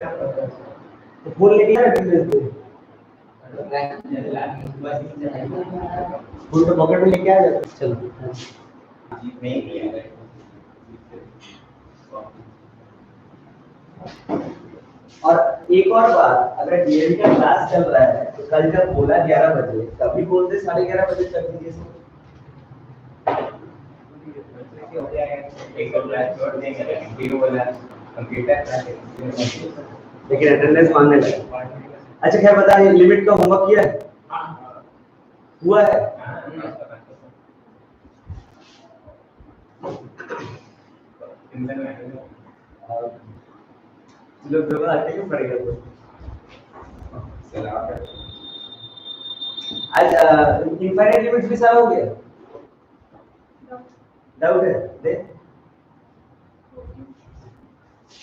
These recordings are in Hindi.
तो फोन लेके आया फोन तो पॉकेट में लेके आया चलो और एक और बात, अगर डीएलडी का क्लास चल रहा है तो कल जब बोला 11 बजे तभी बोलते 11:30 बजे कर दीजिए सर। लेकिन अटेंडेंस मांगने लगा। अच्छा क्या बता रहे, लिमिट का होमवर्क किया है? हुआ है? चलो दोनों आते क्यों पड़ेगा तो आज इनफाइनाइट लिमिट्स भी सारा हो गया? डाउट है? दे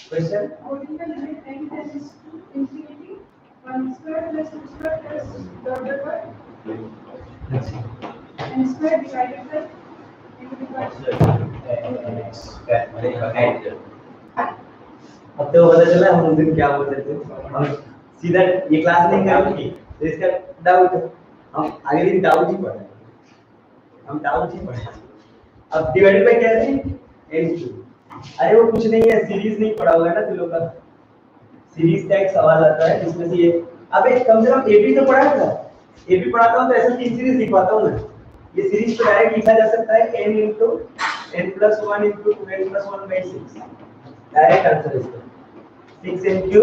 question original limit n tends to infinity 1 square plus 2 square plus dot dot dot n square divided by n to the power अब तो पता चला हम उस दिन क्या बोलते थे, हम सीधा ये क्लास नहीं करेंगे तो इसका डाउट हम अगले दिन डाउट ही पढ़ा, हम डाउट ही पढ़ा। अब डिवाइडेड बाय क्या है? n2। अरे वो कुछ नहीं है, सीरीज नहीं पढ़ा होगा ना तुम लोग का। सीरीज का एक सवाल आता है जिसमें से ये अबे कम से कम एबी तो पढ़ा था, एबी पढ़ाता हूं तो ऐसा तीन सीरीज लिख पाता हूं मैं। ये सीरीज को डायरेक्ट लिखा जा सकता है n * n + 1 * 2n + 1/6। Direct answer इसका 6n³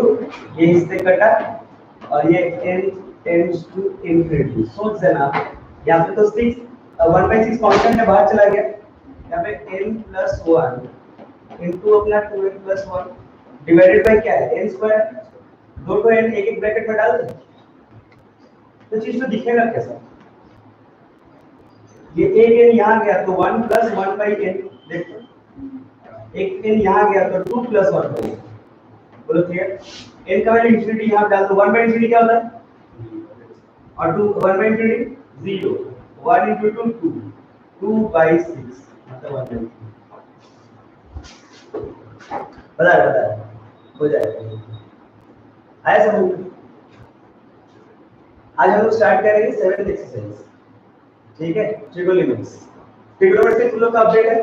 ये इससे कटा और ये n टेंड्स टू इंफिनिटी। सोच देना यहाँ पे तो 6 1/6 कांस्टेंट है, बाहर चला गया। यहाँ पे n + 1 इनटू अपना 2n + 1 डिवाइडेड बाय क्या है? n²। दो तो n एक एक ब्रैकेट में डाल दे तो चीज तो दिखेगा कैसा? ये एक n यहाँ गया तो 1 + 1/n, देखो एक n यहाँ गया तो 2 + 1/n। बोलो क्लियर? n का वैल्यू इंफिनिटी यहाँ डाल दो, 1/infinity क्या होता है? और 2 1/infinity 0, 1 * 2 2 2/6 मतलब 1/6। बता हो जाएगा। आया समझ? आज हम लोग स्टार्ट करेंगे 7th एक्सरसाइज, ठीक है? ट्रिगोनोमेट्रिक्स। ट्रिगोनोमेट्री तुम लोग का अपडेट है,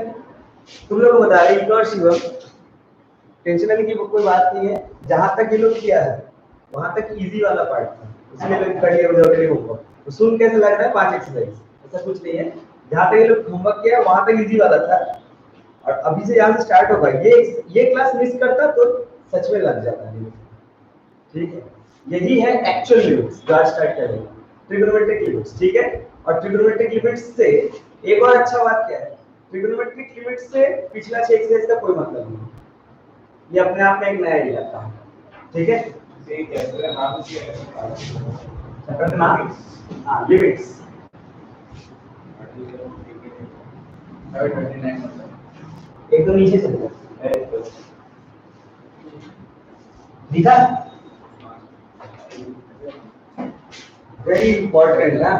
तुम लोग को बता रहे हैं और शिवम टेंशन लेने की कोई बात नहीं है। जहां तक ये लोग किया है वहां तक इजी वाला पार्ट था, उसमें लोग कर लिया ऑलरेडी होमवर्क। तो सुन कैसे लग रहा है 5 एक्सरसाइज? ऐसा कुछ नहीं है, जहां तक ये लोग होमवर्क किया वहां तक इजी वाला था और अभी से यहां से स्टार्ट होगा। ये क्लास मिस करता तो सच में लग जाता है, ठीक है? यही है एक्चुअल लिमिट्स जो आज स्टार्ट करेंगे, ट्रिगोनोमेट्रिक लिमिट्स, ठीक है? और ट्रिगोनोमेट्रिक लिमिट्स से एक और अच्छा बात क्या है, ट्रिगोनोमेट्रिक लिमिट्स से पिछला 6 एक्सरसाइज का कोई मतलब नहीं, ये अपने आप में एक नया इलाका है, ठीक है? चैप्टर का नाम हां लिमिट्स। एक तो नीचे चल जाओ, दिखा वेरी इंपॉर्टेंट ना,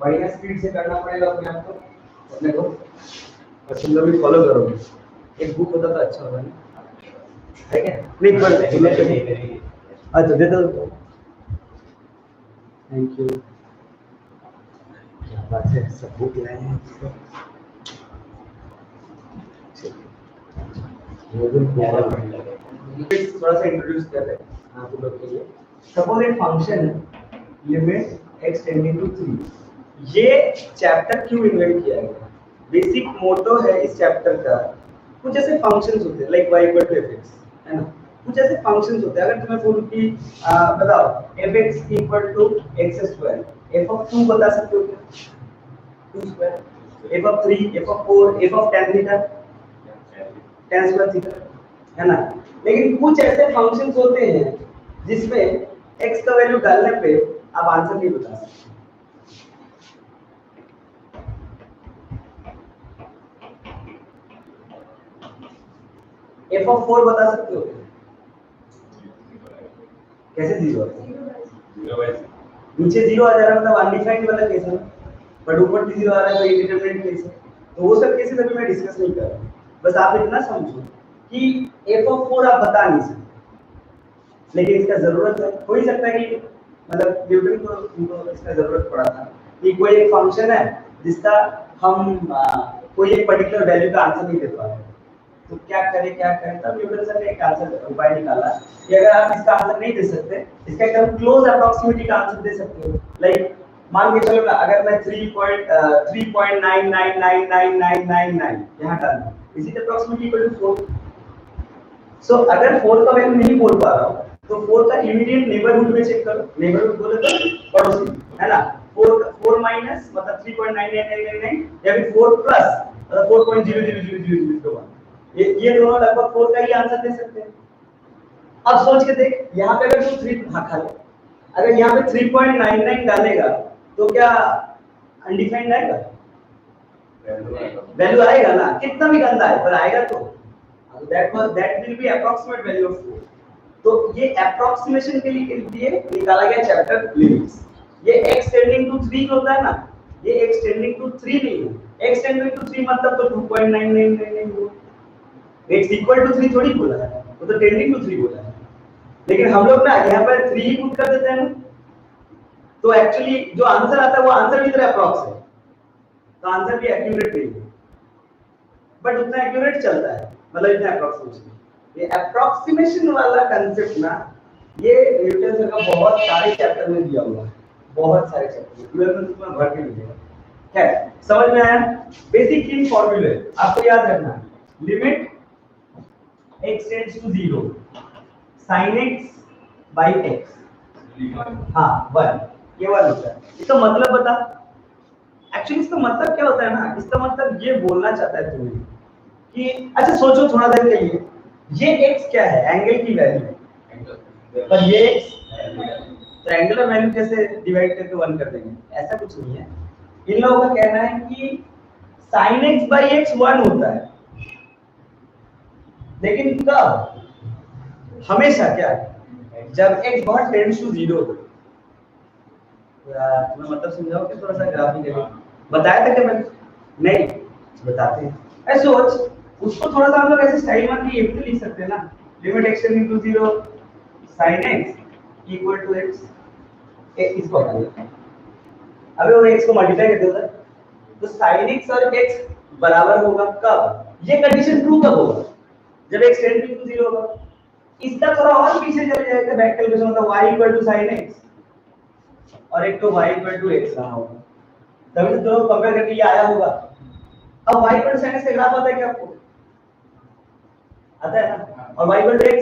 बढ़िया स्पीड से करना पड़ेगा अपने को और तुम लोग भी फॉलो करोगे। एक बुक होता तो अच्छा होगा ना, ठीक है? क्लिक कर दे। अच्छा दे दो, थैंक यू। क्या बात है, सब बुक लाए हैं। वो भी प्यारा पढ़ने लगे। थोड़ा सा इंट्रोड्यूस कर रहे हैं आप लोग के लिए। सपोज एक फंक्शन है लिमिट x टेंडिंग टू 3। ये चैप्टर क्यों इन्वेंट किया गया? बेसिक मोटो है इस चैप्टर का, कुछ ऐसे फंक्शंस होते हैं लाइक y = fx, है ना? कुछ ऐसे फंक्शंस होते हैं, अगर तुम्हें बोलूं कि बताओ fx = x², f(2) बता सकते हो क्या? 2², f(3), f(4), f(tan θ), tan square theta, है ना? लेकिन कुछ ऐसे फंक्शंस होते हैं जिसमें x का वैल्यू डालने पे आप आंसर नहीं बता सकते। f(4) बता सकते हो कैसे? 0 नीचे 0 आ जा रहा है मतलब अनडिफाइंड वाला केस है, बट ऊपर 0 आ रहा है तो इंडिटरमिनेट केस है। तो वो सब केसेस अभी मैं डिस्कस नहीं कर रहा हूं, बस आप इतना समझो कि f(4) आप बता नहीं सकते, लेकिन इसका जरूरत है। हो ही सकता है कि मतलब न्यूटन को उनको इसका जरूरत पड़ा था कि कोई एक फंक्शन है जिसका हम कोई एक पर्टिकुलर वैल्यू का आंसर नहीं दे पा रहे, तो क्या करें, तब न्यूटन सर ने एक आंसर उपाय निकाला कि अगर आप इसका आंसर नहीं दे सकते, इसका एकदम क्लोज अप्रॉक्सिमेटी का आंसर दे सकते हो। लाइक मान के चलो ना, अगर मैं 3.99999999 यहाँ डाल दूं, is it approximately equal to 4? So अगर 4 का वैल्यू नहीं बोल पा रहा हूँ तो 4 का इमीडिएट नेबरहुड में चेक करो। नेबरहुड बोले तो पड़ोसी, है ना। 4 माइनस मतलब 3.9999 या फिर 4 प्लस मतलब 4.0000001, ये दोनों लगभग 4 का ही आंसर दे सकते हैं। अब सोच के देख, यहाँ पे अगर तू 3 खा ले, अगर यहाँ पे 3.99 डालेगा तो क्या अनडिफाइंड आएगा? वैल्यू आएगा ना, कितना भी गंदा है पर आएगा। तो that will be approximate value of 4। तो ये अप्रोक्सीमेशन के लिए निकाला गया चैप्टर लिमिट्स। ये x टेंडिंग टू 3 होता है ना, ये x टेंडिंग टू 3 नहीं है। x टेंडिंग टू 3 मतलब तो 2.9999 हो, x इक्वल टू 3 थोड़ी बोला है, वो तो टेंडिंग टू 3 बोला है। लेकिन हम लोग ना यहाँ पर 3 ही पुट कर देते हैं ना, तो एक्चुअली जो आंसर आता है वो आंसर भी तरह अप्रॉक्स है, तो आंसर भी एक्यूरेट नहीं है, बट उतना एक्यूरेट चलता है, मतलब इतना अप्रॉक्सीमेशन। ये अप्रॉक्सीमेशन वाला कांसेप्ट ना, ये न्यूटन सर का बहुत सारे चैप्टर में दिया हुआ है, बहुत सारे चैप्टर में, पूरे में उसमें भर के मिलेगा। खैर, समझ में आया? बेसिक तीन फॉर्मूले आपको याद रखना है। Limit x tends to 0 sin x by x, हाँ 1, ये वाला होता है। इसका मतलब बता, एक्चुअली इसका मतलब क्या होता है ना, इसका मतलब ये बोलना चाहता है तुम्हें कि अच्छा सोचो थोड़ा देर के लिए, ये x क्या है? एंगल की वैल्यू, पर ये x तो एंगुलर वैल्यू कैसे डिवाइड करके 1 कर देंगे? ऐसा कुछ नहीं है। इन लोगों का कहना है कि sin x by x 1 होता है, लेकिन कब? हमेशा क्या? जब x बहुत टेंड्स टू 0 हो। तुम्हें मतलब समझाओ कि थोड़ा सा ग्राफिकली बताया था कि मैं नहीं बताते हैं। ऐसे सोच, उसको थोड़ा सा हम लोग ऐसे स्टाइल में भी ये लिख सकते हैं ना, limit x tending to 0 sin x equal to x, इसको हटा दो। अबे वो x को मल्टीप्लाई कर दो, तो sin x और x बराबर होगा कब? ये कंडीशन ट्रू कब होगा? जब x टेंडिंग टू 0 होगा। इसका थोड़ा और पीछे चले जाएगा, बैक कैलकुलेशन मतलब y equal to sin x और एक तो y इक्वल टू x रहा होगा, तभी तो दोनों कंपेयर करके ये आया होगा। अब y equal to sin x का ग्राफ आता है क्या आपको? आता है ना, और y इक्वल टू x,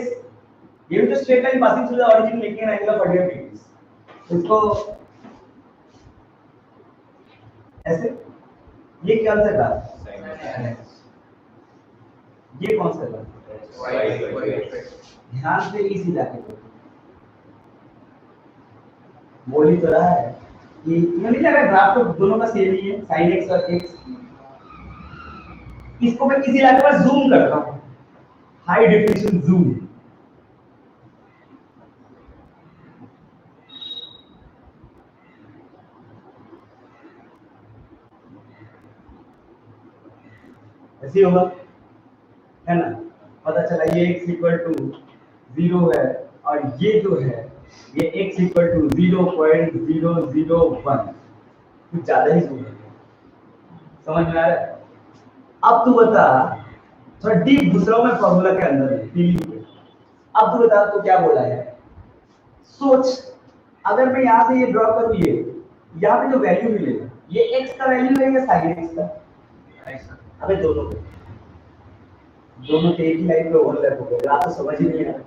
ये भी तो straight line passing through the origin making an angle of 45 degree. इसको ऐसे, ये कौन सा ग्राफ? ये कौन सा ग्राफ? ध्यान से इसी इलाके को बोल ही तो रहा है कि नहीं लगा ग्राफ तो दोनों का सेम ही है, sin x और x। इसको मैं किसी इलाके पर जूम करता हूं, हाई डेफिनेशन जूम, ऐसे होगा, है ना। पता चला ये x इक्वल टू 0 है और ये जो है ये x इक्वल टू 0.001, कुछ ज्यादा ही जूम है। समझ में आ रहा है? अब तू बता, थोड़ा डीप घुस रहा हूं मैं फॉर्मूला के अंदर फीलिंग पे। अब तू बता तो क्या बोला है? सोच, अगर मैं यहां से ये ड्रॉ करूं, ये यहां पे जो वैल्यू मिलेगा ये x का वैल्यू है या sin x का? अबे दोनों के एक ही लाइन पे ओवरलैप हो गया, आप तो समझ ही नहीं आ रहा।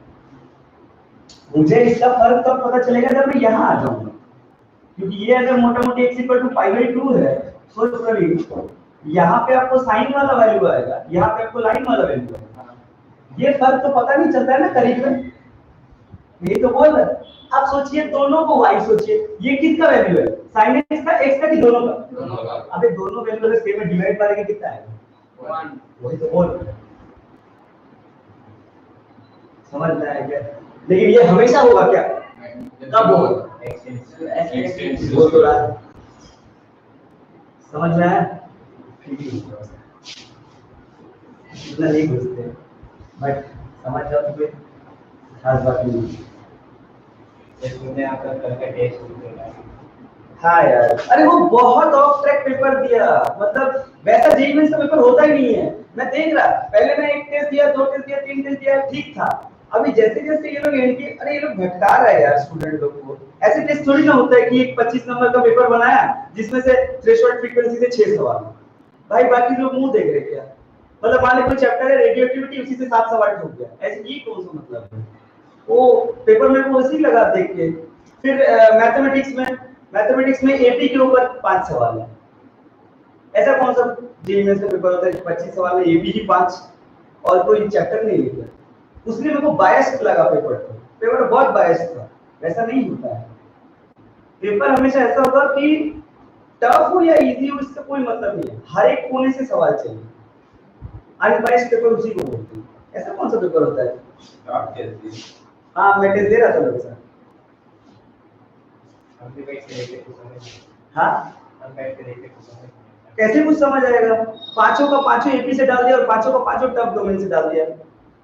मुझे इसका फर्क तब पता चलेगा जब मैं यहां आ जाऊंगा, क्योंकि ये अगर मोटा मोटी x इक्वल टू π/2 है, सोच रही यहाँ पे आपको साइन वाला वैल्यू आएगा, यहाँ पे आपको लाइन वाला वैल्यू आएगा। ये फर्क तो पता नहीं चलता है ना करीब में, यही तो बोल रहा है। अब सोचिए दोनों को y सोचिए, ये किसका वैल्यू है? sin x का, x का कि दोनों का? अबे दोनों वैल्यू अगर सेम में डिवाइड करेंगे कितना आएगा? 1। वही तो बोल रहा है, समझ में आया क्या? लेकिन ये हमेशा होगा क्या? कब होगा? एक्सटेंशन हो तो रहा है, समझ में आया? इतना नहीं घुसते, बट समझ जाओ तो फिर खास बात नहीं है। तुमने आपका कल का टेस्ट दिया। हाँ यार, अरे वो बहुत ऑफ ट्रैक पेपर दिया, मतलब वैसा जेईई मेंस का पेपर होता ही नहीं है। मैं देख रहा, पहले मैं एक टेस्ट दिया, 2 टेस्ट दिया, 3 टेस्ट दिया, ठीक था। अभी जैसे जैसे ये लोग इनकी, अरे ये लोग भटका रहा है यार स्टूडेंट लोग को। ऐसे टेस्ट थोड़ी ना होता है कि एक 25 नंबर का पेपर बनाया जिसमें से थ्रेशोल्ड फ्रीक्वेंसी से 6 सवाल। भाई बाकी लोग मुंह देख रहे क्या? मतलब मान लो कोई चैप्टर है रेडियो एक्टिविटी, उसी से 7 सवाल ठोक गया, ऐसे ये कौन सा मतलब है? वो पेपर में वो उसी लगा देख के। फिर मैथमेटिक्स में एपी के ऊपर 5 सवाल है। ऐसा कौन सा जेईई मेंस का पेपर होता है 25 सवाल में एपी ही 5 और कोई चैप्टर नहीं लिखा? उसलिए मेरे को बायस्ड लगा पेपर बहुत बायस्ड था। वैसा नहीं होता है। पेपर हमेशा ऐसा होगा कि टफ हो या इजी हो, इससे कोई मतलब नहीं है, हर एक कोने से सवाल चाहिए। अनबायस्ड पेपर उसी को बोलते हैं। ऐसा कौन सा पेपर होता है? आप कैसे हाँ, मैं टेस्ट दे रहा था लोग सर। हमने कैसे लेके कुछ समझ हाँ, हम कैसे लेके कुछ समझ कैसे कुछ समझ आएगा? पांचों का पांचों एपी से डाल दिया और पांचों का पांचों टफ डोमेन से डाल दिया।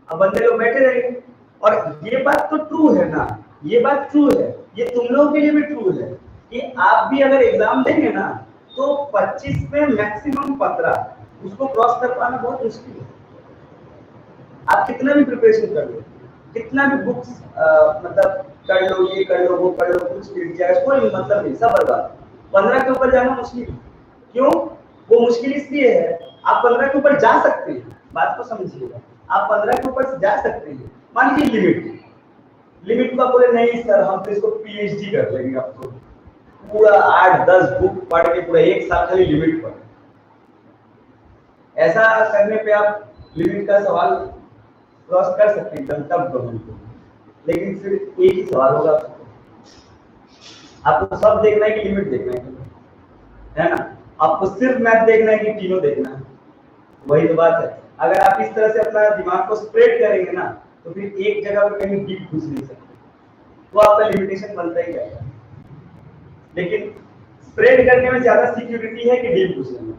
अब बंदे लोग बैठे रहेंगे। और ये बात तो ट्रू है ना, ये बात ट्रू है, ये तुम लोगों के लिए भी ट्रू है कि आप भी अगर एग्जाम देंगे ना तो 25 में मैक्सिमम 15, उसको क्रॉस कर पाना बहुत मुश्किल है। आप कितना भी प्रिपरेशन कर लो, कितना भी बुक्स मतलब कर लो, ये कर लो, वो कर लो, कुछ मिल जाएगा, कोई मतलब नहीं, सब बर्बाद। 15 के ऊपर जाना मुश्किल है। क्यों? वो मुश्किल इसलिए है, आप 15 के ऊपर जा सकते हैं, बात को समझिएगा। आप 15 के ऊपर जा सकते हैं। मान लीजिए लिमिट को आप बोले नहीं सर हम तो इसको पीएचडी कर लेंगे, आप तो पूरा 8-10 बुक पढ़ के पूरा 1 साल खाली लिमिट पढ़। ऐसा करने पे आप लिमिट का सवाल क्रॉस कर सकते हैं एकदम टफ डोमेन को, लेकिन सिर्फ एक ही सवाल होगा आपको सब देखना है कि लिमिट देखना है ना? आपको सिर्फ मैथ देखना है कि तीनों देखना है? वही तो बात है। अगर आप इस तरह से अपना दिमाग को स्प्रेड करेंगे ना तो फिर एक जगह पर कहीं डीप घुस नहीं सकते, वो आपका लिमिटेशन बनता ही जाएगा। लेकिन स्प्रेड करने में ज्यादा सिक्योरिटी है कि डीप घुसने में?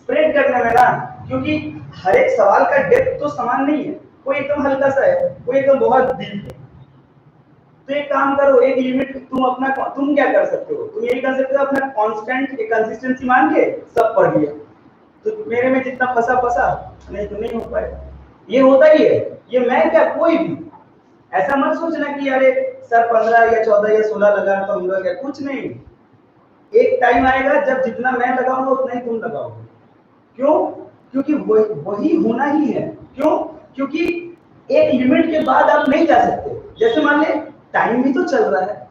स्प्रेड करने में ना, क्योंकि हर एक सवाल का डेप्थ तो समान नहीं है, कोई एकदम हल्का सा है, कोई एकदम बहुत डीप है। तो एक काम करो, एक लिमिट तुम क्या कर सकते हो? तुम यही कर सकते हो, अपना कांस्टेंट एक कंसिस्टेंसी मान के सब पढ़ लिया, तो मेरे में जितना फंसा नहीं तो नहीं हो पाएगा। ये होता ही है। ये मैं क्या, कोई भी ऐसा मत सोचना कि अरे सर 15 या 14 या 16 लगा तो हम लोग क्या, कुछ नहीं। एक टाइम आएगा जब जितना मैं लगाऊंगा उतना ही तुम लगाओगे। क्यों? क्योंकि वही होना ही है। क्यों? क्योंकि एक लिमिट के बाद आप नहीं जा सकते। जैसे मान ले टाइम भी तो चल रहा है,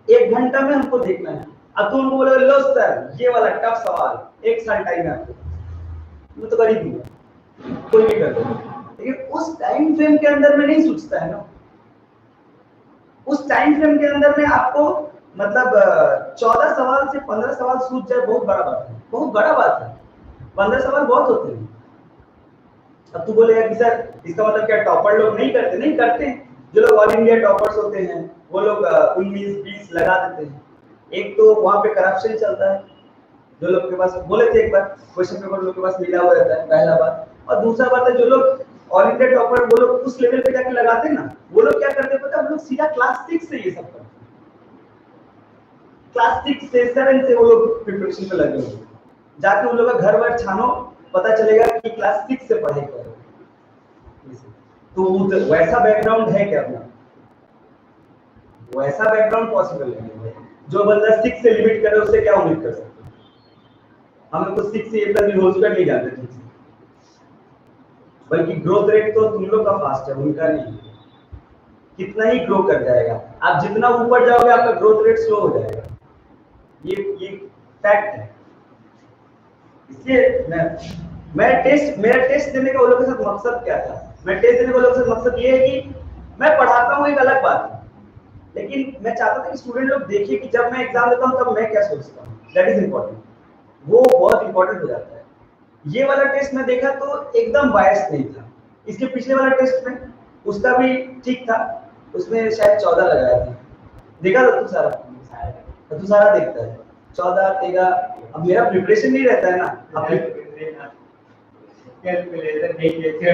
1 घंटा में हमको देखना है। अब तुम हमको बोलोगे लो सर ये वाला टफ सवाल 1 साल टाइम है आपको, मैं तो कर ही दूंगा, कोई भी कर देगा। लेकिन उस टाइम फ्रेम के अंदर में नहीं सोचता है ना। उस टाइम फ्रेम के अंदर में आपको मतलब 14 सवाल से 15 सवाल सूझ जाए, बहुत बड़ा बात है, बहुत बड़ा बात है। 15 सवाल बहुत होते हैं। अब तू बोलेगा कि सर इसका मतलब क्या टॉपर लोग नहीं करते? नहीं करते। जो लोग ऑल इंडिया टॉपर्स होते हैं वो लोग 19-20 लगा देते हैं। एक तो वहां पे करप्शन चलता है, जो लोग के पास बोले थे एक बार क्वेश्चन पेपर लोग के पास मिला हुआ रहता है, पहला बात। और दूसरा बात है जो लोग ऑल इंडिया टॉपर वो लोग उस लेवल पे जाके लगाते हैं ना, वो लोग क्या करते हैं पता है? वो लोग सीधा क्लास 6 से ये सब करते हैं। क्लास 6 से 7 से वो लोग प्रिपरेशन पे लगे हुए, जाके उन लोग का घर बार छानो, पता चलेगा कि क्लास 6 से पढ़ाई कर रहे हैं। तो वैसा बैकग्राउंड है क्या अपना? वैसा बैकग्राउंड पॉसिबल नहीं है। जो बंदा 6 से लिमिट करे उससे क्या उम्मीद कर सकते हैं? हम लोग तो 6 से A+ भी होल स्क्वायर नहीं जानते ठीक से, बल्कि ग्रोथ रेट तो तुम लोग का फास्ट है, उनका नहीं। कितना ही ग्रो कर जाएगा, आप जितना ऊपर जाओगे आपका ग्रोथ रेट स्लो हो जाएगा। ये फैक्ट है। इसलिए मेरा टेस्ट देने का वो लोग के साथ मकसद क्या था? मैं टेस्ट देने का वो लोग के साथ मकसद ये है कि मैं पढ़ाता हूँ एक अलग बात है, लेकिन मैं चाहता था कि स्टूडेंट लोग देखिए कि जब मैं एग्जाम देता हूँ तब मैं क्या सोचता हूँ। दैट इज इंपॉर्टेंट, वो बहुत इंपॉर्टेंट हो जाता है। ये वाला टेस्ट में देखा तो एकदम बायस नहीं था। इसके पिछले वाला टेस्ट में उसका भी ठीक था, उसमें शायद 14 लगाया था। देखा था तू सारा? तो तू सारा देखता है 14 13। अब मेरा प्रिपरेशन नहीं रहता है ना, अब कैलकुलेशन नहीं किया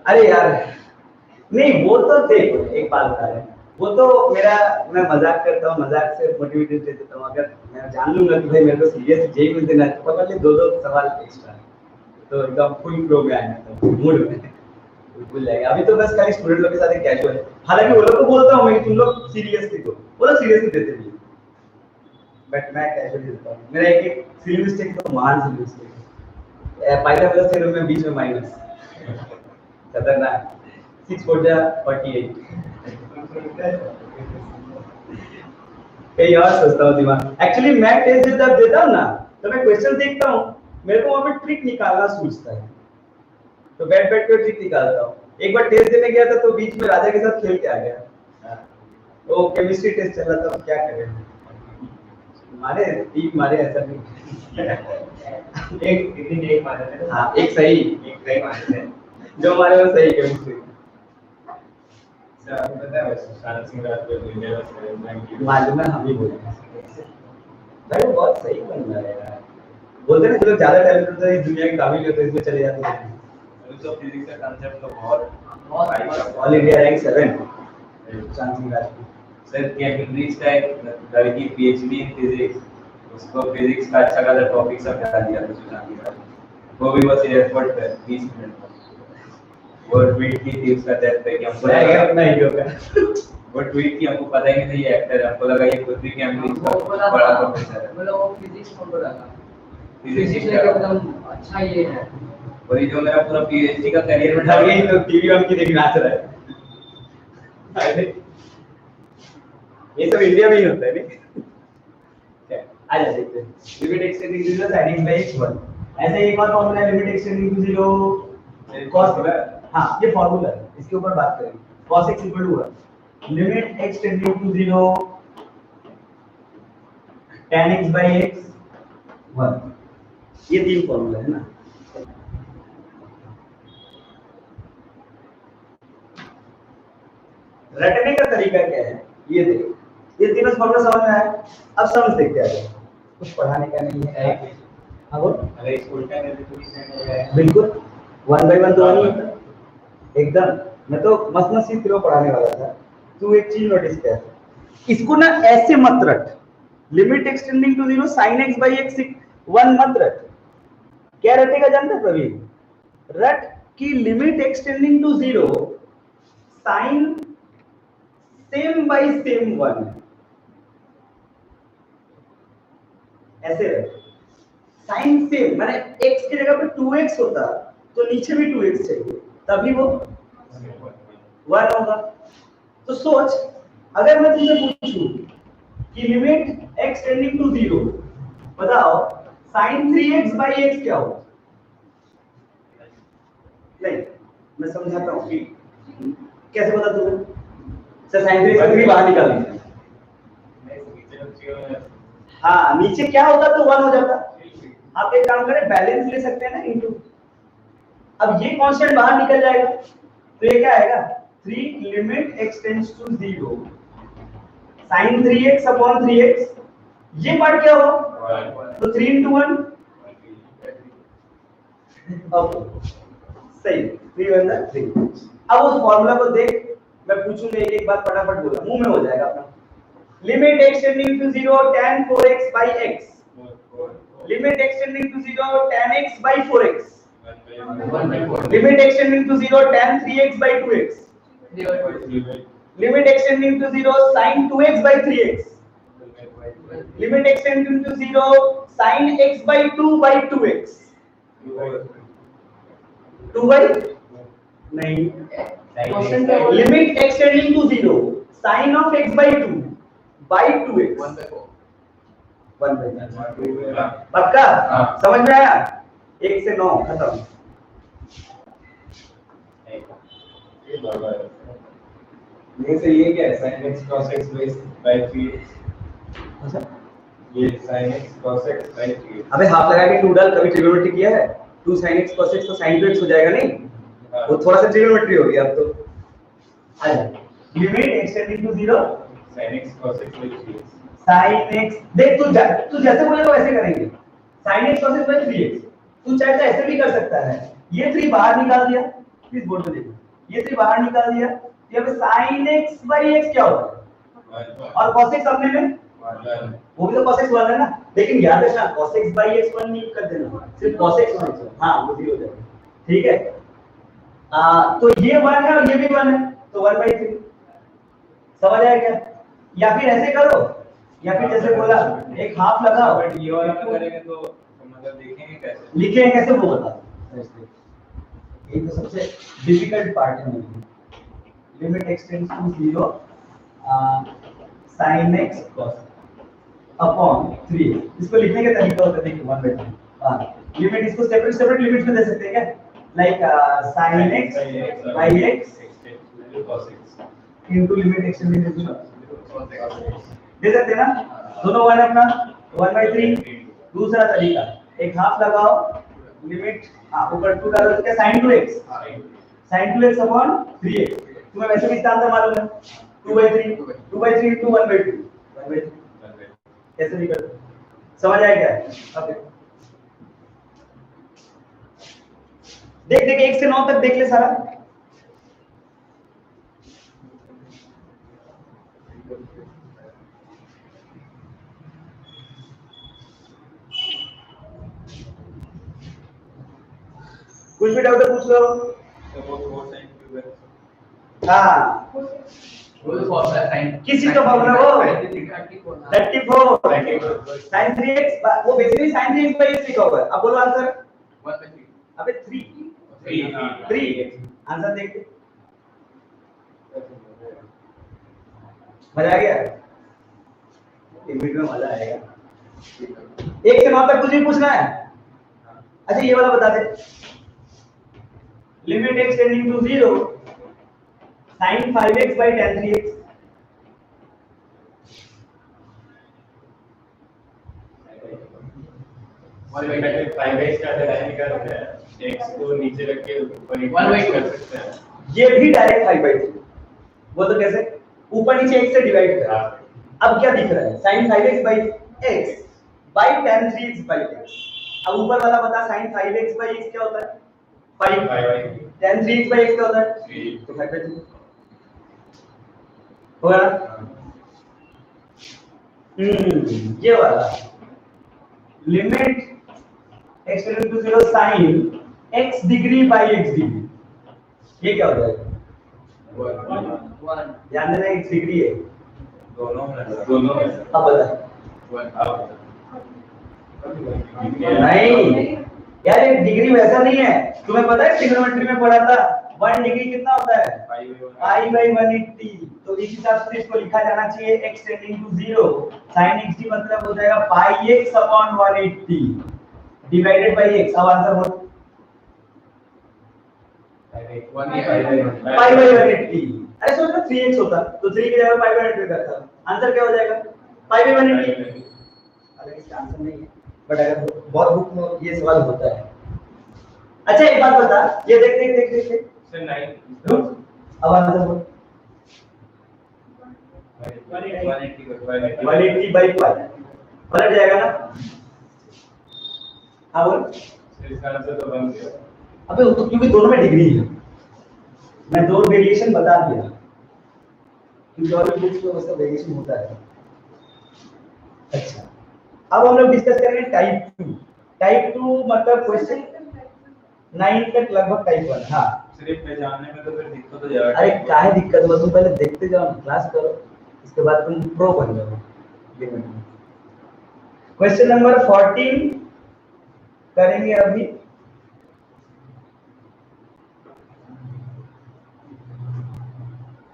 अरे यार नहीं, वो तो देख एक बात बता रहे हैं, वो तो मेरा, मैं मजाक करता हूँ, मजाक से मोटिवेटेड दे देता हूँ। अगर मैं जान लूंगा कि भाई मेरे को सीरियस जेई में देना है तो पकड़ ले दो सवाल एक्स्ट्रा, तो एकदम फुल फ्लो में आएगा, तो मूड में भूल जाएगा। अभी तो बस खाली स्टूडेंट लोग के साथ कैजुअल है। हालांकि वो लोग को बोलता हूँ मैं कि तुम लोग सीरियसली दो, वो लोग सीरियसली देते भी, बट मैं कैजुअली देता हूँ। मेरा एक फिल्म मिस्टेक तो महान फिल्म मिस्टेक है, पाइथागोरस थ्योरम में बीच में माइनस, खतरनाक। 6 4 48 कहीं और सोचता हूँ दिमाग। एक्चुअली मैं टेस्ट जब देता हूँ ना, तो मैं क्वेश्चन देखता हूँ, मेरे को वहाँ पे ट्रिक निकालना सूझता है, तो बैठ के ट्रिक निकालता हूँ। एक बार टेस्ट देने गया था तो बीच में राजा के साथ खेल के आ गया, वो केमिस्ट्री टेस्ट चल रहा था, क्या करें, मारे 3 मारे, ऐसा नहीं एक मारे थे। हाँ, एक सही मारे थे। जो हमारे वो सही केमिस्ट्री सर आपको पता है शारद सिंह राजपूत इंडिया में मालूम है, हम ही बोलते हैं भाई, वो बहुत सही बन रहा है यार। बोलते हैं ना, जो लोग ज्यादा टैलेंट होते हैं इस दुनिया के काबिल होते हैं, इसमें चले जाते हैं। तो फिजिक्स का कांसेप्ट तो बहुत ऑल इंडिया रैंक 7 शांत सिंह राजपूत सर। कैम्ब्रिज का एक लड़की पीएचडी इन फिजिक्स, उसको फिजिक्स का अच्छा खासा टॉपिक सब बता दिया था सुशांत का, वो भी बस एयरपोर्ट पे 20 मिनट में वो ट्वीट की थी उसका दैट पे कि हमको लगा अपना ही होगा, वो ट्वीट की हमको पता ही नहीं ये एक्टर है, हमको लगा ये खुद भी कैम्ब्रिज का बड़ा प्रोफेसर है। मतलब वो फिजिक्स में बोला था, फिजिक्स फिजिक्स में एकदम अच्छा ये है। और ये जो मेरा पूरा पीएचडी का करियर में उठा के तो टीवी हम की देख नाच रहा है। अरे ये सब इंडिया में ही होता है नहीं, आ जा देखते हैं। Limit x tending to 0 siding by x1, ऐसे एक और फॉर्मूला है, लिमिट एक्सटेंडिंग टू 0 cos, हाँ ये फॉर्मूला है, इसके ऊपर बात करेंगे। cos x equal to 1, limit x tending to 0 tan x by x 1, ये 3 फॉर्मूला है ना। रटने का तरीका क्या है, ये देखो, ये तीनों फॉर्मूला समझ में आया। अब समझ देखते हैं, कुछ पढ़ाने का नहीं है। हाँ बोल, अरे स्कूल का में भी तो इसमें बिल्कुल 1 by 1 तो 1 ही होता है एकदम। मैं तो मस्त चीज तेरे को पढ़ाने वाला था, तू एक चीज नोटिस कर, इसको ना ऐसे मत रट, limit x tending to 0 sin x by x 1 मत रट। क्या रटेगा जानता है प्रवीण? रट कि limit x tending to 0 sin same by same 1, ऐसे रट। साइन सेम माने x की जगह पे 2x होता तो नीचे भी 2x चाहिए, तभी वो 1 होगा। तो सोच, अगर मैं तुमसे पूछूं कि लिमिट x टेंडिंग टू 0, बताओ sin 3x by x क्या होगा? नहीं, मैं समझाता हूँ कि कैसे पता तुम्हें। सर sin 3x भी बाहर निकाल दीजिए। हाँ, नीचे क्या होता तो 1 हो जाता। आप एक काम करें, बैलेंस ले सकते हैं ना इनटू, अब ये कांस्टेंट बाहर निकल जाएगा तो ये क्या आएगा, 3 limit x tends to 0 sin 3x upon 3x, ये पार्ट क्या होगा, तो 3 into 1, ओके सही, 3 1 3। अब उस फार्मूला को देख, मैं पूछूंगा एक एक बात फटाफट बोला, मुंह में हो जाएगा अपना। Limit x tending to 0 tan 4x by x, limit extending to 0 tan x by 4x, limit extending to 0 tan 3x by 2x, limit extending to 0 sin 2x by 3x, limit extending to 0 sin x by 2 by 2x, 2 by नहीं, limit extending to 0 sin of x by 2 by 2x, 1 by 2। पक्का समझ में आया? 1 से 9 खत्म। ये से ये क्या है, sin x cos x by 3x, अच्छा ये sin x cos x by 3x। अबे हाफ लगा के 2 डाल, कभी ट्रिग्नोमेट्री किया है? 2 sin x cos x तो sin 2x हो जाएगा नहीं, वो थोड़ा सा ट्रिग्नोमेट्री हो गया अब तो। आजा, limit x tending to 0 sin x cos x by 3x, sin x, देख तू जैसे बोलेगा वैसे करेंगे। sin x cos x by 3x, तू चाहे तो ऐसे भी कर सकता है, ये 3 बाहर निकाल दिया प्लीज बोर्ड में देखो, ये 3 बाहर निकाल दिया, यहाँ पे sin x by x क्या होगा, और cos x अपने में वो भी तो cos x वाला है ना, लेकिन याद रखना cos x by x 1 नहीं कर देना, सिर्फ cos x होना चाहिए, हाँ वो 0 हो जाएगा, ठीक है। तो ये 1 है और ये भी 1 है, तो 1/3 समझ आया क्या? या फिर ऐसे करो, या फिर जैसे बोला एक हाफ लगाओ, बट ये वाला में करेंगे तो मतलब देखेंगे कैसे, लिखेंगे कैसे वो बता, ये तो सबसे डिफिकल्ट पार्ट है मेरे, limit x tends to 0 sin x cos upon 3, इसको लिखने का तरीका होता है देखिए 1/3, हां लिमिट इसको सेपरेट सेपरेट लिमिट्स में दे सकते हैं क्या, like sin x by x into limit extending to 0 दे सकते हैं ना, दोनों 1 अपना 1/3। दूसरा तरीका एक हाफ लगाओ, लिमिट ऊपर 2 डालो तो क्या sin 2x अपॉन 3x, तुम्हें वैसे भी इसका आंसर मालूम है 2/3 into 1/2 कैसे निकल, समझ आया क्या? ओके देख 1 से 9 तक देख ले सारा, कुछ भी डाउट है पूछ लो। हाँ वो तो फॉर्मूला साइन किस चीज का फॉर्मूला वो 34 sin 3x वो basically sin 3x by x लिखा हुआ है, अब बोलो आंसर 1/3 अबे 3 आंसर देखते, मजा आ गया, लिमिट में मजा आएगा। 1 से 9 तक कुछ भी पूछना है, अच्छा ये वाला बता दे, limit x tending to 0 sin 5x by tan 3x, और 5x का डायरेक्ट होता है, x को नीचे रख के ऊपर 1/2 कर सकते हैं, ये भी डायरेक्ट 5/2, वो तो कैसे ऊपर नीचे x से डिवाइड कर, अब क्या दिख रहा है sin 5x by x by tan 3x by x, अब ऊपर वाला बता sin 5x by x क्या होता है 5, tan 3x by x क्या होता है 3, तो 5/2 होगा ना? ये वाला limit x tending to 0 sin x degree by x degree, ये क्या हो जाएगा 1 ध्यान देना x डिग्री है दोनों अब बता नहीं यार ये डिग्री वैसा नहीं है, तुम्हें पता है ट्रिग्नोमेट्री में पढ़ा था 1 डिग्री कितना होता है पाई बाई 180, तो इस हिसाब से इसको लिखा जाना चाहिए x tending to 0 sin x मतलब हो जाएगा pi x upon 180 divided by x, अब आंसर बोल पाई बाई 180, अरे सोच लो 3x होता तो 3 की जगह पाई बाई 180 करता, आंसर क्या हो जाएगा पाई बाई 180, अरे इसका आंसर नहीं है बट अगर बहुत बुक में ये सवाल होता है। अच्छा एक बात बता, ये देख सर 9 अब आंसर बोल 180 बाई पाई पलट जाएगा ना, हाँ बोल इसका आंसर तो बन गया, अबे वो तो क्योंकि दोनों में डिग्री है, मैं दो वेरिएशन बता दिया क्योंकि और भी बुक्स में उसका वेरिएशन होता है। अच्छा अब हम लोग डिस्कस करेंगे टाइप 2 मतलब क्वेश्चन 9 तक लगभग टाइप 1, हाँ सिर्फ पहचानने में तो फिर दिक्कत हो जाएगा, अरे काहे दिक्कत हुआ, तुम पहले देखते जाओ क्लास करो इसके बाद तुम प्रो बन जाओ। क्वेश्चन नंबर 14 करेंगे अभी,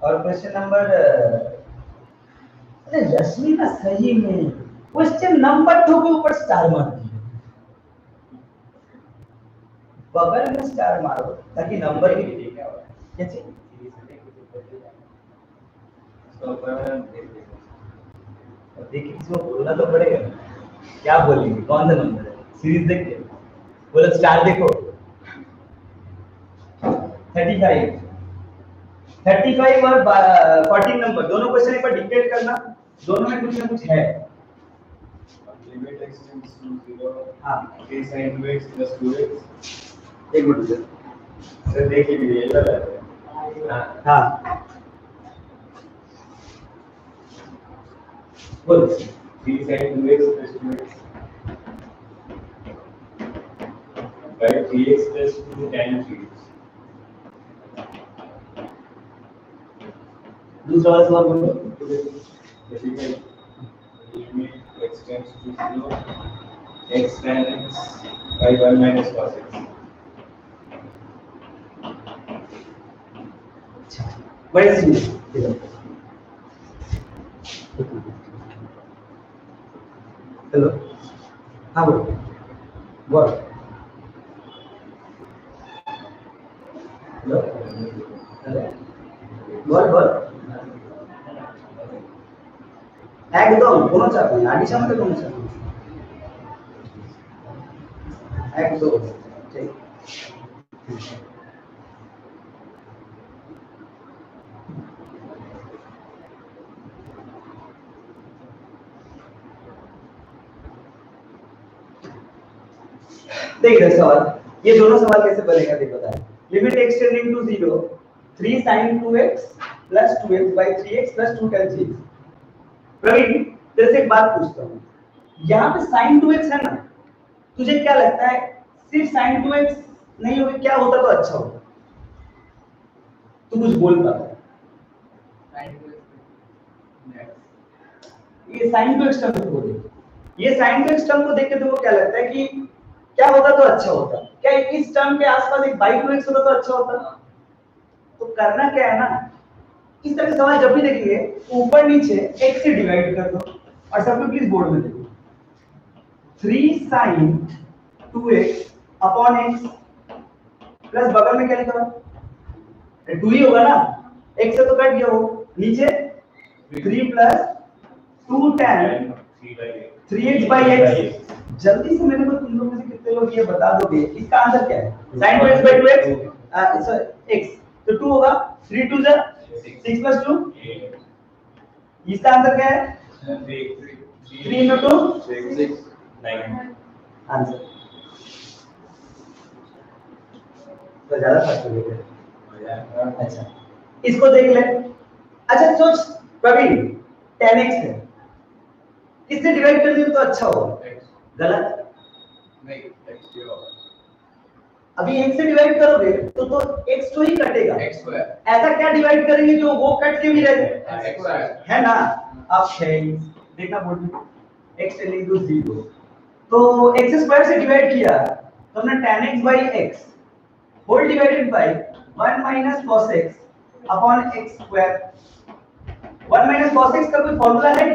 और क्वेश्चन नंबर अरे रश्मि ना सही में क्वेश्चन नंबर 2 के ऊपर स्टार मार दिया, बगल में स्टार मारो ताकि नंबर भी कैसे देखिए इसको बोलना तो पड़ेगा, क्या बोलेंगे कौन सा नंबर है, सीरीज देख के बोलो स्टार देखो 35 और 14 नंबर दोनों क्वेश्चन एक बार डिक्टेट करना, दोनों में कुछ ना कुछ है। लिमिट x टेंड्स टू 0 हाँ k sin 2x plus 2x एक मिनट सर देखिए ये वाला है। हाँ बोल 3 sin 2x plus 2x by 3x plus 2 tan 3x। दूसरा वाला सवाल बोलो। Basically, limit x tends to 0, x tan x by 1 minus cos x। बड़े से हेलो हाँ बोल बोल हेलो बोल बोल একদম কোনো চাপ নেই আগে সামনে কোনো চাপ নেই একদম ঠিক देख रहे सवाल ये दोनों सवाल कैसे बनेगा देख बता limit x tending to 0 3 sin 2x plus 2x by 3x plus 2 tan 3x Praveen तेरे से एक बात पूछता हूँ यहाँ पे sin 2x है ना तुझे क्या लगता है सिर्फ sin 2x नहीं होगा क्या होता तो अच्छा होता तू कुछ बोल पाता ये sin 2x टर्म को देख ये sin 2x टर्म को देख के तुमको क्या लगता है कि क्या होता तो अच्छा होता क्या इस टर्म के आसपास एक बाई 2x होता तो अच्छा होता तो करना क्या है ना इस तरह के सवाल जब भी देखेंगे ऊपर नीचे x से डिवाइड कर दो और सब लोग प्लीज बोर्ड में देखो 3 sin 2x upon x plus बगल में क्या लिखा है 2 ही होगा ना x से तो कट गया वो नीचे 3 plus 2 tan 3x by x जल्दी से मेरे को तुम लोग में से कितने लोग ये बता दोगे इसका आंसर क्या है sin 2x by 2x x तो 2 होगा 3 2 जा 6 plus 2 इसका आंसर क्या है 3 into 2 6 9 आंसर तो ज्यादा फास्ट हो गया अच्छा इसको देख ले अच्छा सोच प्रवीण 10x है इससे डिवाइड कर दियो तो अच्छा होगा गलत नहीं x 0 अभी x से डिवाइड करोगे तो x तो ही कटेगा x स्क्वायर ऐसा क्या डिवाइड करेंगे जो वो कट के भी रहे x स्क्वायर है ना अब है देखना बोर्ड में x टेंडिंग टू 0 तो x स्क्वायर से डिवाइड किया तो हमने tan x by x whole divided by 1 minus cos x अपॉन x square 1 minus cos x का कोई फार्मूला है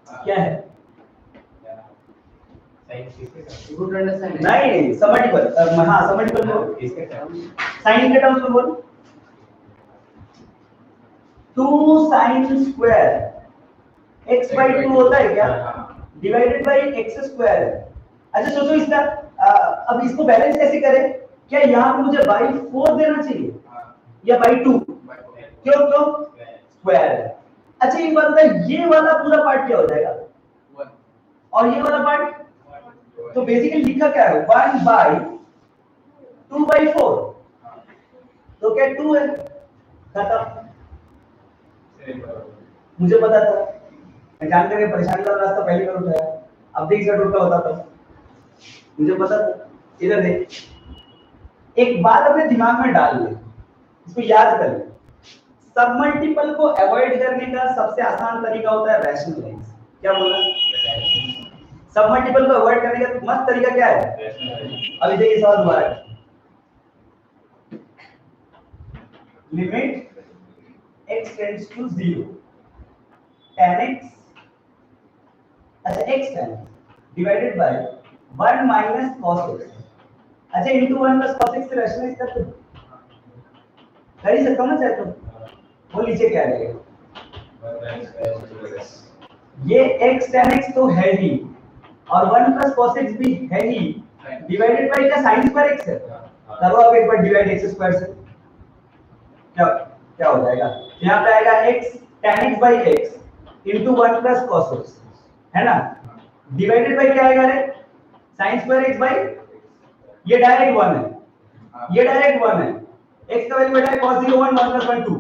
क्या है गुड अंडरस्टैंडिंग नहीं समटिबल हां समटिबल बोल इसके टर्म साइन के टर्म्स में बोल 2 sin स्क्वायर x by 2 होता है क्या डिवाइडेड बाय x स्क्वायर अच्छा सोचो इसका अब इसको बैलेंस कैसे करें क्या यहां पे मुझे by 4 देना चाहिए या by 2 क्यों स्क्वायर अच्छा एक बात बता ये वाला पूरा पार्ट क्या हो जाएगा 1 और ये वाला पार्ट तो बेसिकली लिखा क्या है 1 by 2 by 4 तो क्या 2 है खत्म मुझे पता था मैं जानते हुए परेशानी वाला रास्ता पहले कर उठाया अब देख से टूटा होता था मुझे पता था इधर देख एक बात अपने दिमाग में डाल ले इसको याद कर ले सब मल्टीपल को अवॉइड करने का सबसे आसान तरीका होता है रैशनलाइज क्या बोला सब मल्टीपल को अवॉइड करने का मस्त तरीका क्या है अभी देखिए सवाल दोबारा limit x tends to 0 tan x अच्छा x tan divided by 1 minus cos x अच्छा into 1 plus cos x से रैशनलाइज कर दो कर ही सकता हूं ना चाहे तो वो नीचे क्या रहेगा ये x tan x तो है ही और 1 plus cos x भी है ही डिवाइडेड बाय क्या sin स्क्वायर x है करो अब एक बार डिवाइड x स्क्वायर से क्या क्या हो जाएगा यहाँ पे आएगा x tan x by x into 1 plus cos x है ना डिवाइडेड बाय क्या आएगा रे sin स्क्वायर x by ये डायरेक्ट 1 है ये डायरेक्ट 1 है, x का वैल्यू बेटा है cos 0 1 1 + 1 2।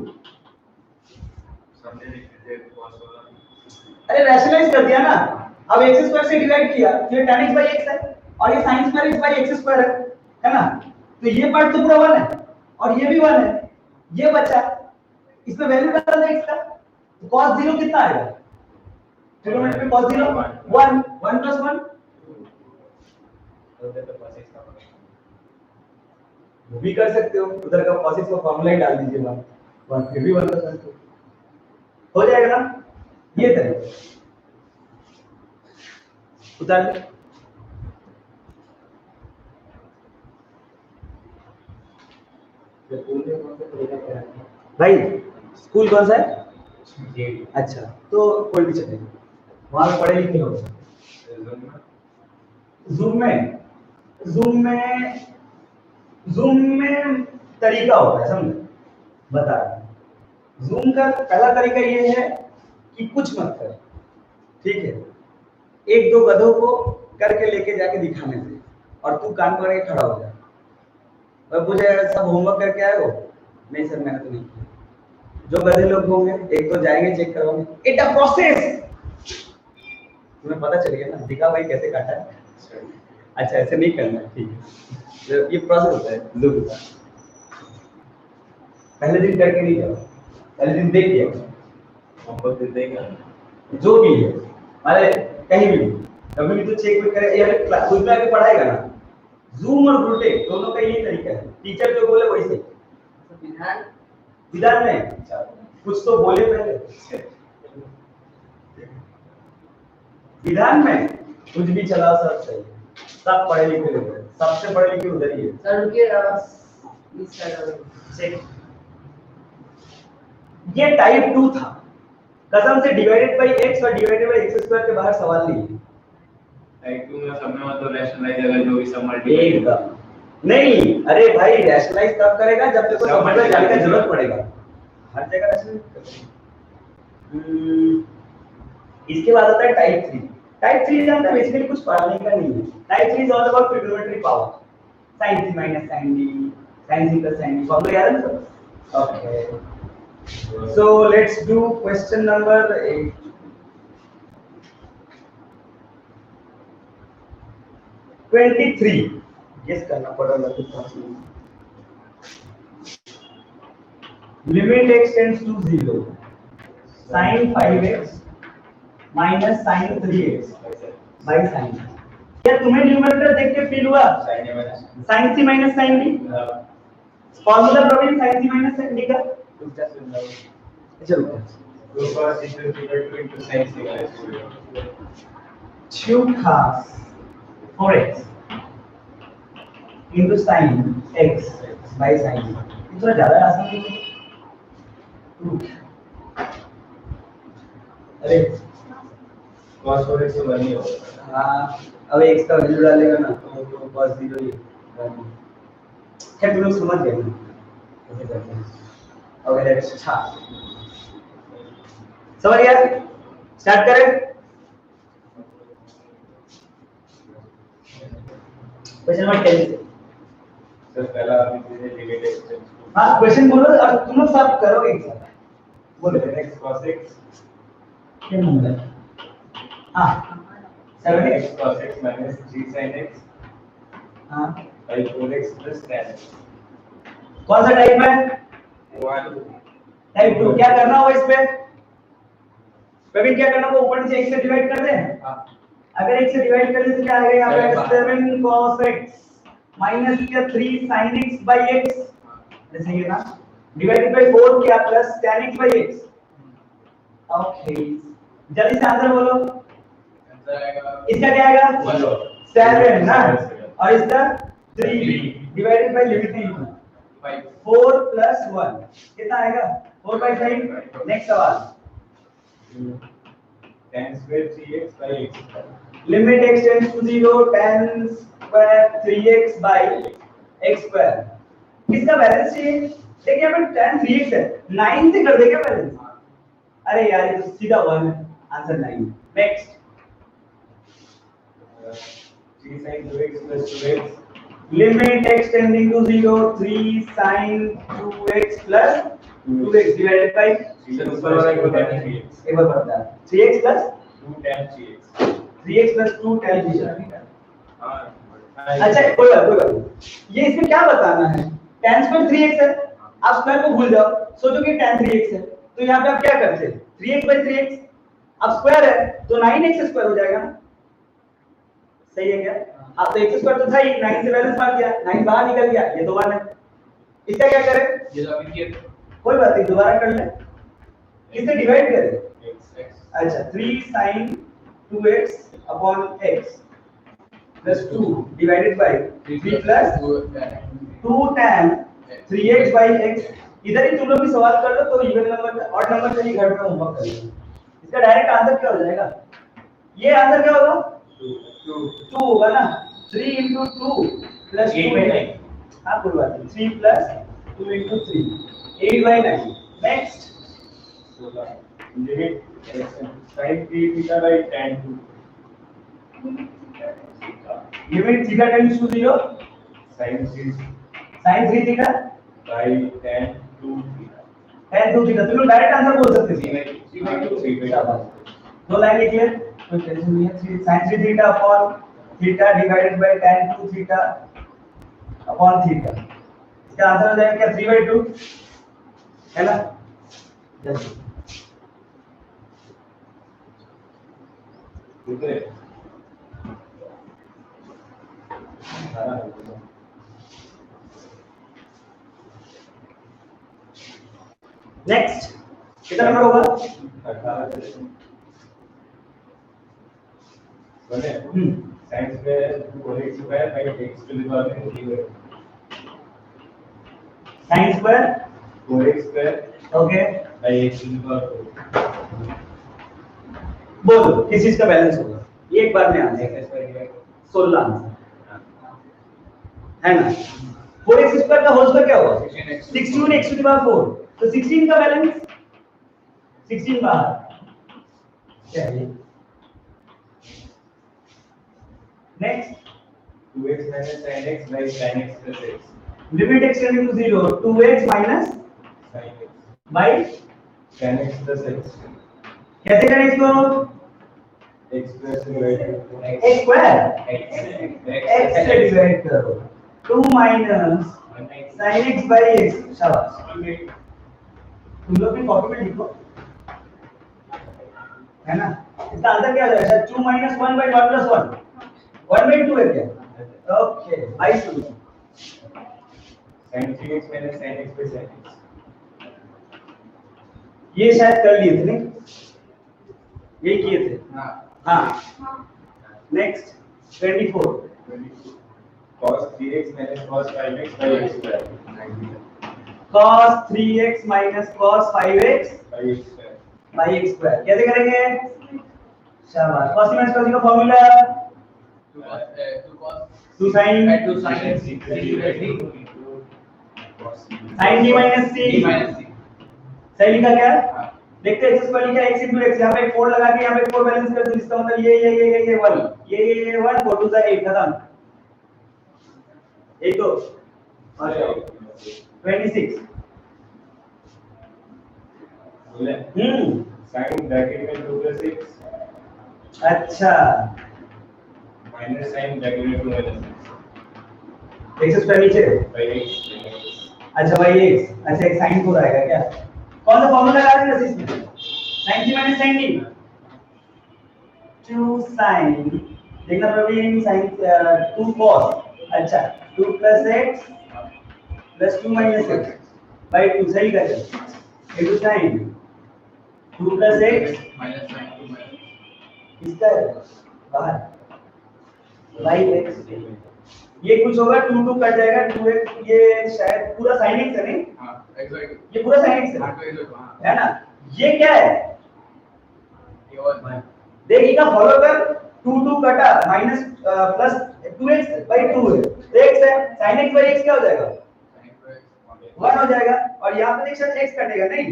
समझे नहीं कैसे cos वाला? अरे रैशनलाइज कर दिया ना, अब x² से डिवाइड किया तो ये tan x x है और ये sin square x x² है ना, तो ये पार्ट तो पूरा 1 है और ये भी 1 है, ये बचा, इसमें वैल्यू डाल दे x का, तो cos 0 कितना आएगा? ट्रिग्नोमेट्री में cos 0 1 1 + 1 उधर तो cos x का पता वो भी कर सकते हो, उधर का cos x का फार्मूला ही डाल दीजिए 1 फिर भी 1 + 1 हो जाएगा ना, ये तरीका उतार ले। भाई स्कूल कौन सा है? ये अच्छा तो कोई भी चलेगा, वहां पे पढ़े लिखे हो। जूम में तरीका होता है, समझ बता रहा हूं। जूम का पहला तरीका ये है कि कुछ मत कर, ठीक है, एक दो गधों को करके लेके जाके दिखाने से और तू कान पकड़ के खड़ा हो जा और पूछे सब होमवर्क करके आए हो? नहीं सर मैंने तो नहीं किया। जो गधे लोग होंगे एक तो जाएंगे चेक करवाएंगे, इट अ प्रोसेस, तुम्हें पता चल गया ना, दिखा भाई कैसे काटा है। अच्छा ऐसे नहीं करना है, ठीक है, ये प्रोसेस होता है जूम का। पहले दिन करके नहीं जाओ, पहले दिन देख लिया, होमवर्क दे देगा जो भी है अरे कहीं भी कभी भी तो चेक भी करे यार, क्लास खुद में आके पढ़ाएगा ना। जूम और ब्लूटेक दोनों का यही तरीका है, टीचर जो बोले वैसे विधान में कुछ तो बोले पहले, विधान में कुछ भी चलाओ सब सही है, सब पढ़े लिखे लोग हैं, सबसे पढ़े लिखे उधर ही है। सर रुकिए इस साइड चेक, ये टाइप 2 था, कसम से डिवाइडेड बाय x और डिवाइडेड बाय x² के बाहर सवाल नहीं है। टाइप 2 में सब में मतलब रैशनलाइज अगर जो भी सब मल्टीप्लाई एकदम नहीं, अरे भाई रैशनलाइज तब करेगा जब तेरे को समझ में जाने की जरूरत पड़ेगा, हर जगह रैशनलाइज। इसके बाद आता है टाइप 3। टाइप 3 जानते हैं बेसिकली कुछ पढ़ने का नहीं है। Type 3 is all about trigonometry power, sin c minus sin d, sin c plus sin d, formula याद है sir? Okay, so let's do question number 8। Guess करना पड़ेगा कितना। लिमिट x tends to 0 sin 5x minus sin 3x by sin। क्या तुम्हें न्यूमरेटर देख के फील हुआ? sin c minus sin d formula problem sin c minus sin d का चलो 2 cos is equal to into sin c minus 2 2 cos 4x into sin x by sin d। इतना ज्यादा आसान नहीं है। अरे cos 4x तो बनी होगा। हाँ अब x का वैल्यू डालेगा ना तो cos 0 ही बनेगा। क्या तुम लोग समझ गए ना कैसे करते हैं? अगर अच्छा समझ गया, स्टार्ट करें। क्वेश्चन नंबर 10 से सर पहला आपने लिमिट x हाँ क्वेश्चन बोलो और तुम लोग सब करो एक साथ, बोलो x cos x क्या नंबर है? हाँ 7x x cos x minus 3 sin x हाँ by 4x plus tan x कौन सा टाइप है? 1 टाइप 2। क्या करना होगा इस पे? प्रवीण क्या करना होगा, ऊपर नीचे x से डिवाइड कर दें। हां अगर x से डिवाइड कर दें तो क्या आएगा यहाँ पे 7 cos x माइनस क्या 3 sin x by x, ऐसे ही है ना, डिवाइडेड बाय 4 क्या plus tan x by x। Okay जल्दी से आंसर बोलो, आंसर आएगा इसका क्या आएगा 7 ना और इसका 3 डिवाइडेड बाय लिमिट नहीं 5 4 प्लस 1 कितना आएगा 4/5। नेक्स्ट सवाल tan square 3x by x limit x tends to 0 tan square 3x by x square. किसका बैलेंस चाहिए? देखिए यहाँ पे tan 3x है, 9 से कर देगा बैलेंस। अरे यार ये तो सीधा 1 है, answer 9। Next 3 sin 2x plus 2x limit x tending to 0 3 sin 2x plus 2x divided by ऊपर वाला को tan 3x एक बार पढ़ता है 3x plus 2 tan 3x 3x plus 2 tan 3x। हां अच्छा कोई बात नहीं। ये इसमें क्या बताना है, tan स्क्वायर 3x है, आप स्क्वायर को भूल जाओ, सोचो कि tan 3x है, तो यहाँ पे आप क्या करते हैं 3x by 3x, अब स्क्वायर है तो 9x स्क्वायर हो जाएगा ना, सही है क्या? अब तो x स्क्वायर तो था ही, 9 से बैलेंस मार दिया, 9 बाहर निकल गया, ये तो 1 है। इसका क्या करें, ये तो अभी किए कोई बात नहीं दोबारा कर ले, किससे डिवाइड करें, x अच्छा 3 sin 2x upon x plus 2 divided by 3 plus 2 tan 3x by x। इधर ही तुम लोग भी सवाल कर लो तो इवन नंबर ऑड नंबर से ही घर पे होमवर्क कर लो। इसका डायरेक्ट आंसर क्या हो जाएगा, ये आंसर क्या होगा 2 होगा ना, 3 into 2 plus 8 by 9 हाँ कोई बात नहीं 3 plus 2 into 3 8 by 9। Next 16 limit sin 3 theta by tan 2 limit theta tends to 0 sin 3 sin 3 theta by tan 2 theta tan 2 theta, तुम लोग डायरेक्ट आंसर बोल सकते थे 3 by 2 शाबाश, दो लाइन लिखिए कोई टेंशन नहीं है, sin 3 theta upon theta divided by tan 2 theta upon theta. इसका आंसर हो जाएगा क्या 3/2 है ना। जल्दी ठीक है नेक्स्ट कितना नंबर होगा, बोले साइंस में 4x square by x to the power 3 sin square 4x square okay by x to the power 4 बोलो किस चीज का बैलेंस होगा, एक बार में आंसर x स्क्वायर 16 आंसर है ना। 4x स्क्वायर का होल स्क्वायर क्या होगा 16x to the power 4, तो 16 का बैलेंस 16 बाहर क्या है। Next 2x minus sin x by sin x plus x limit x tending to 0 2x minus sin x by tan x plus x कैसे करें इसको, x plus divided x square x x से डिवाइड करो 2 minus sin x by x, शाबाश तुम लोग भी कॉपी में लिखो है ना। इसका आंसर क्या हो जाएगा 2 minus 1 by 1 plus 1 1/2 है क्या, okay by solution sin 3x minus sin x by sin x ये शायद कर लिए थे नहीं, ये किए थे हाँ। Next 24 cos 3x minus cos 5x by x square cos 3x minus cos 5x by x square by x square कैसे करेंगे, शाबाश cos minus cos का formula 2 sin sin t minus c सही लिखा क्या, देखते हैं x स्क्वायर लिखा x into x, यहाँ पे एक 4 लगा के यहाँ पे 4 बैलेंस कर दो, इसका मतलब ये 1 ये 1 4 2 8 खत्म, एक तो 26 बोले sin ब्रैकेट में 2 plus x अच्छा minus sin ब्रैकेट में 2 minus x स्क्वायर नीचे by x अच्छा भाई x, अच्छा एक sin 4 आएगा क्या, कौन सा फार्मूला लगा रहे हैं इसमें sin t minus sin t 2 sin देखना प्रवीण sin 2 cos अच्छा 2 plus x plus 2 minus x by 2 सही कर into sin 2 plus x minus 9 इसका बाहर by x ये कुछ होगा 2 2 कट जाएगा 2x ये शायद पूरा sin x है नहीं, हां एग्जैक्ट ये पूरा sin x हां है तो एग्जैक्ट हां है ना, ये क्या है ये और देखिए का फॉलो कर 2 2 कटा माइनस प्लस 2x by 2 है तो x है sin x by x क्या हो जाएगा 1 हो जाएगा, और यहाँ पे देख सकते x कटेगा नहीं,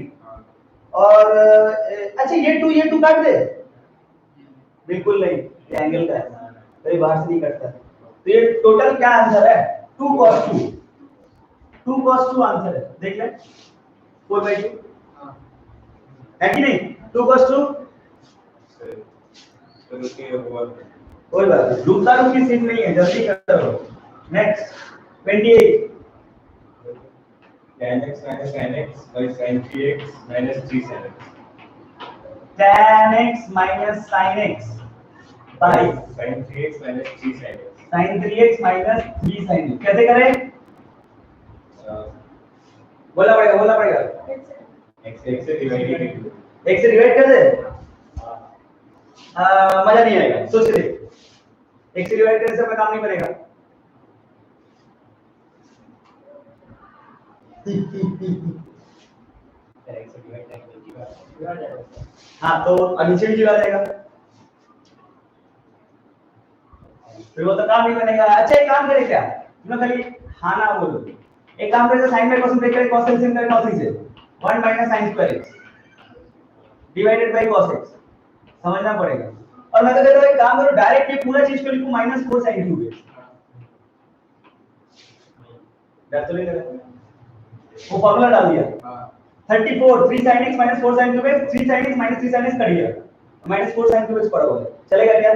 और अच्छा ये 2 काट दे बिल्कुल नहीं, ये एंगल का है कहीं बाहर से नहीं कटता, तो ये टोटल क्या आंसर है 2 cos 2 2 cos 2 आंसर है, देख ले 4/2 है कि नहीं? 2 cos 2 कोई बात नहीं, रुकता रुकी सीन नहीं है, जल्दी करो। Next 28 tan x minus sin x by sin 3x minus 3 sin x tan x minus sin x by sin 3x minus 3 sin x sin 3x minus 3 sin x कैसे करें? बोला पड़ेगा x से डिवाइड x से डिवाइड कर दे। मजा नहीं आएगा, सोच के देख, x से डिवाइड करने से अपना काम नहीं बनेगा। हाँ तो नीचे भी जुड़ा जाएगा, फिर वो तो काम नहीं बनेगा। अच्छा एक काम करें क्या, तुम खाली हाँ ना बोलो। एक काम करें, साइन बाय कोसाइन ब्रेक करें, cos एलसीएम करें cos से 1 minus sin square x divided by cos x, समझना पड़ेगा। और मैं तो कहता हूं एक काम करो, डायरेक्ट ये पूरा चीज को लिखो -4 sin क्यूब x, डर तो नहीं लगा? वो फॉर्मूला डाल दिया 34 3 sin x minus 4 sin cube x 3 sin x minus 3 sin x कर दिया, -4 sin क्यूब x पड़ा हुआ है, चलेगा क्या?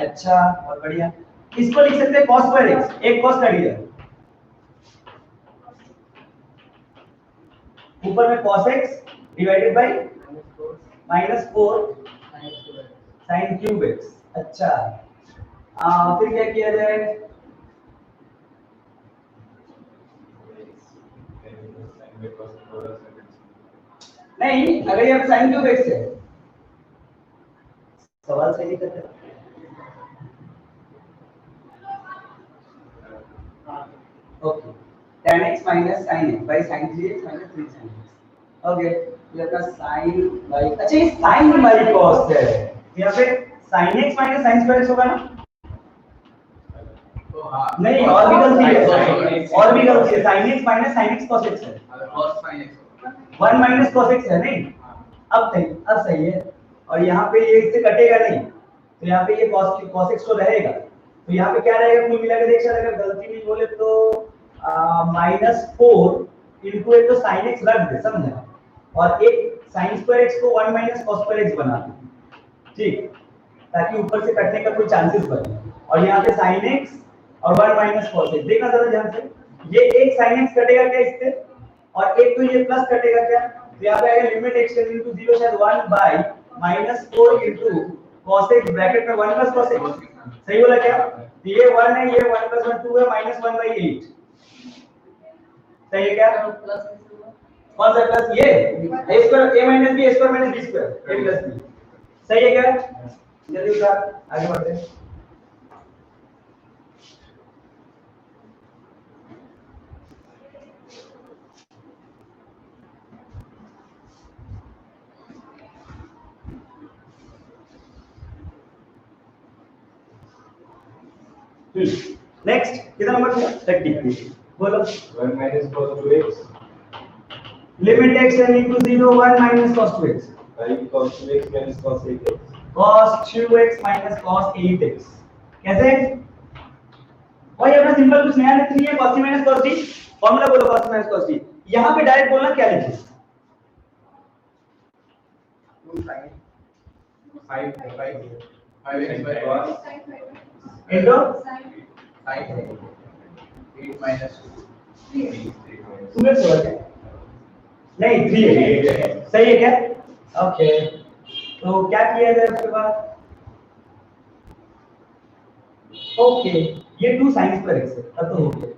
अच्छा बहुत बढ़िया। इसको लिख सकते हैं cos स्क्वायर x, एक cos कर दिया, ऊपर में cos x divided by -4 sin cube x। अच्छा फिर क्या किया जाए? नहीं, अगर ये sin क्यूब x है, सवाल सही करते हैं। Okay, tan x minus sin x by sin 3x minus 3 sin x। Okay, ये अपना sin by, अच्छा ये sin by cos है, यहाँ पे sin x minus sin square x होगा ना? नहीं, और भी गलती है, sin x minus sin x cos x है, 1 minus cos x है नहीं? अब सही है। और यहाँ पे ये इससे कटेगा नहीं, तो यहाँ पे ये cos x तो रहेगा, तो यहाँ पे क्या रहेगा? कुल मिला के देख सकते, अगर गलती नहीं बोले तो -4 इनटू एक तो sin x रख दे, समझा? और एक sin स्क्वायर x को 1 minus cos स्क्वायर x बना दे, ठीक, ताकि ऊपर से कटने का कोई चांसेस बने। और यहाँ पे sin x और 1 minus cos x, देखना जरा ध्यान से, ये एक sin x कटेगा क्या इससे, और एक तो ये प्लस कटेगा क्या? तो यहाँ पे आएगा लिमिट x टेंडिंग टू 0 शायद 1 by -4 into cos x bracket में 1 plus cos x, सही बोला क्या? तो ये 1 है, ये 1 plus 1 2 है, -1/8, सही है क्या? कौन सा प्लस? ये a square a minus b, a square minus b square, a plus b, सही है क्या? जल्दी उठा, आगे बढ़ते हैं। नेक्स्ट कितना नंबर था? 33, बोलो। 1 minus cos 2x limit x tending to 0 1 minus cos 2x by cos 2x minus cos 8x cos 2x minus cos 8x, कैसे? वही अपना सिंपल, कुछ नया नहीं है, cos minus cos t, formula बोलो cos minus cos t। यहाँ पे डायरेक्ट बोलना क्या लिखे? 5x by cos into 8 minus 2 2x होगा क्या? नहीं 3 है, सही है क्या? ओके, तो क्या किया जाए उसके बाद? ओके, ये 2 sin स्क्वायर x है, अब तो हो गया।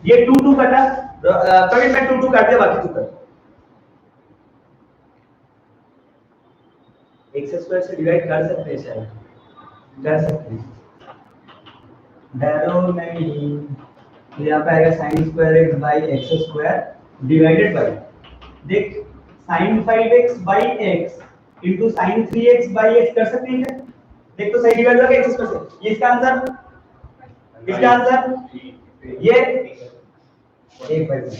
ये 2 कटा, कभी मैं 2 काट दिया, बाकी तू कर। x स्क्वायर से डिवाइड कर सकते हैं शायद, कर सकते हैं, डरो नहीं। तो यहाँ पे आएगा sin square x by x square divided by, देख sin 5x by x into sin 3x by x कर सकते हैं क्या? देख तो सही डिवाइड होगा x स्क्वायर से, ये इसका आंसर, इसका आंसर ये 1/2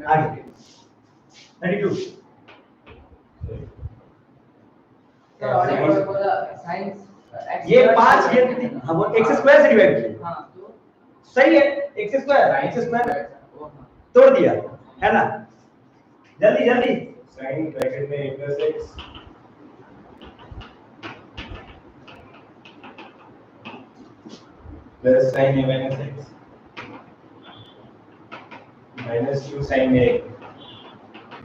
आगे 32। सर और एक बार बोला साइंस ये 5 ये हम x स्क्वायर से डिवाइड किए। हाँ तो सही है, x स्क्वायर तोड़ दिया है ना। जल्दी जल्दी साइन ब्रैकेट में a plus x plus sin a minus x minus 2 sin a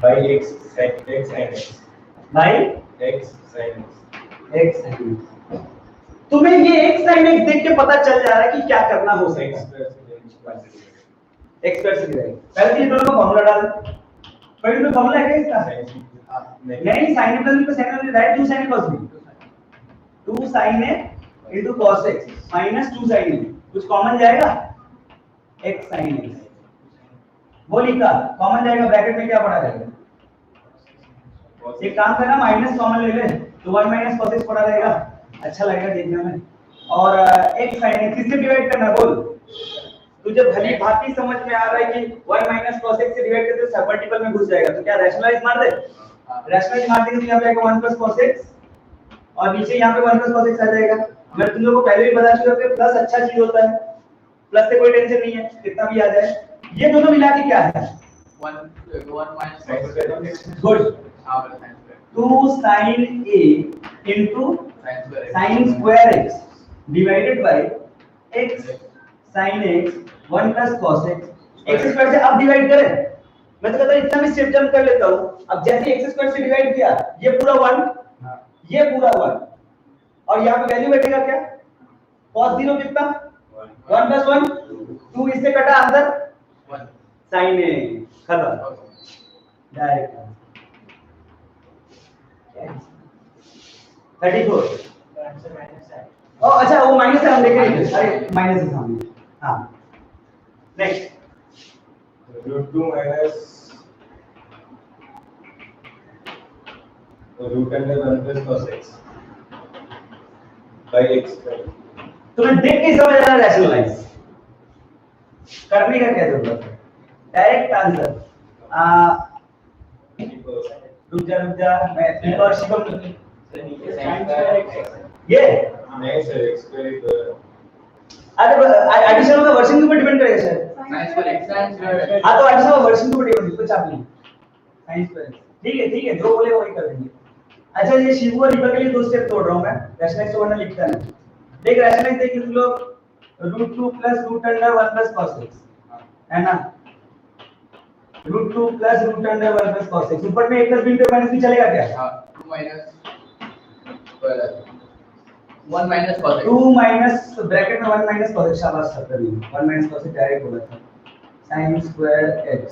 by x sin x sin x भाई x sin x x sin x। तुम्हें ये x sin x देख के पता चल जा रहा है कि क्या करना हो x सकता plus है। x स्क्वायर से डिवाइड पहले तो ये दोनों का फार्मूला डाल। पहले तो फार्मूला है क्या इसका? नहीं sin a plus b plus sin a right 2 sin a cos b 2 sin a into cos x minus 2 sin a कुछ कॉमन जाएगा x sin x वो लिखा कॉमन जाएगा ब्रैकेट में क्या पड़ा रहेगा। एक काम करना माइनस कॉमन ले ले तो 1 माइनस cos x पड़ा रहेगा, अच्छा लगेगा देखने में। और x sin x किससे डिवाइड करना बोल। तुझे भली भांति समझ में आ रहा है कि 1 माइनस cos x से डिवाइड करते तो सब मल्टीपल में घुस जाएगा, तो क्या रैशनलाइज मार दे। रैशनलाइज मार देंगे तो यहां पे आएगा 1 cos x और नीचे यहां पे 1 cos x आ जाएगा। मैं तुम लोगों को पहले भी बता चुका हूं कि प्लस अच्छा चीज होता है, प्लस से कोई टेंशन नहीं है कितना भी आ जाए। ये दोनों मिला के क्या है 1 minus गुड हाँ 2 sin a into sin square x divided by x sin x 1 plus cos x x square से अब डिवाइड करें। मैं तो कहता हूं इतना भी स्टेप जंप कर लेता हूं। अब जैसे x स्क्वायर से डिवाइड किया ये पूरा 1 ये पूरा 1 और यहां पे वैल्यू बैठेगा क्या cos 0 कितना 1 plus 1 2 इससे कटा आंसर sin a खत्म डायरेक्ट 34 ओ अच्छा वो माइनस है हम देख रहे हैं। अरे माइनस है सामने। हां next root 2 minus root under 1 plus cos x by x square तुम्हें देख के समझ आ रहा है रैशनलाइज करने का क्या जरूरत है डायरेक्ट आंसर। रुक जा मैं एक और शिवम ये नहीं सर x square अरे एडिशन का वर्जन के ऊपर डिपेंड करेगा सर। साइंस पर एक्सटेंड कर हां तो एडिशन का वर्जन के ऊपर डिपेंड कुछ आप नहीं साइंस पर ठीक है जो बोले वही कर देंगे। अच्छा ये शिवू और रिवर के लिए 2 स्टेप तोड़ रहा हूं मैं रैशनलाइज तो वरना लिखता नहीं। देख रैशनलाइज देख तुम लोग √2 plus root under 1 plus cos x है ना √2 plus root under 1 plus cos x ऊपर में a plus b पे माइनस भी चलेगा क्या। हाँ 2 minus 1 minus cos x 2 minus bracket में 1 माइनस cos x शाबाश सर कर ली 1 माइनस cos x डायरेक्ट बोला था sin square x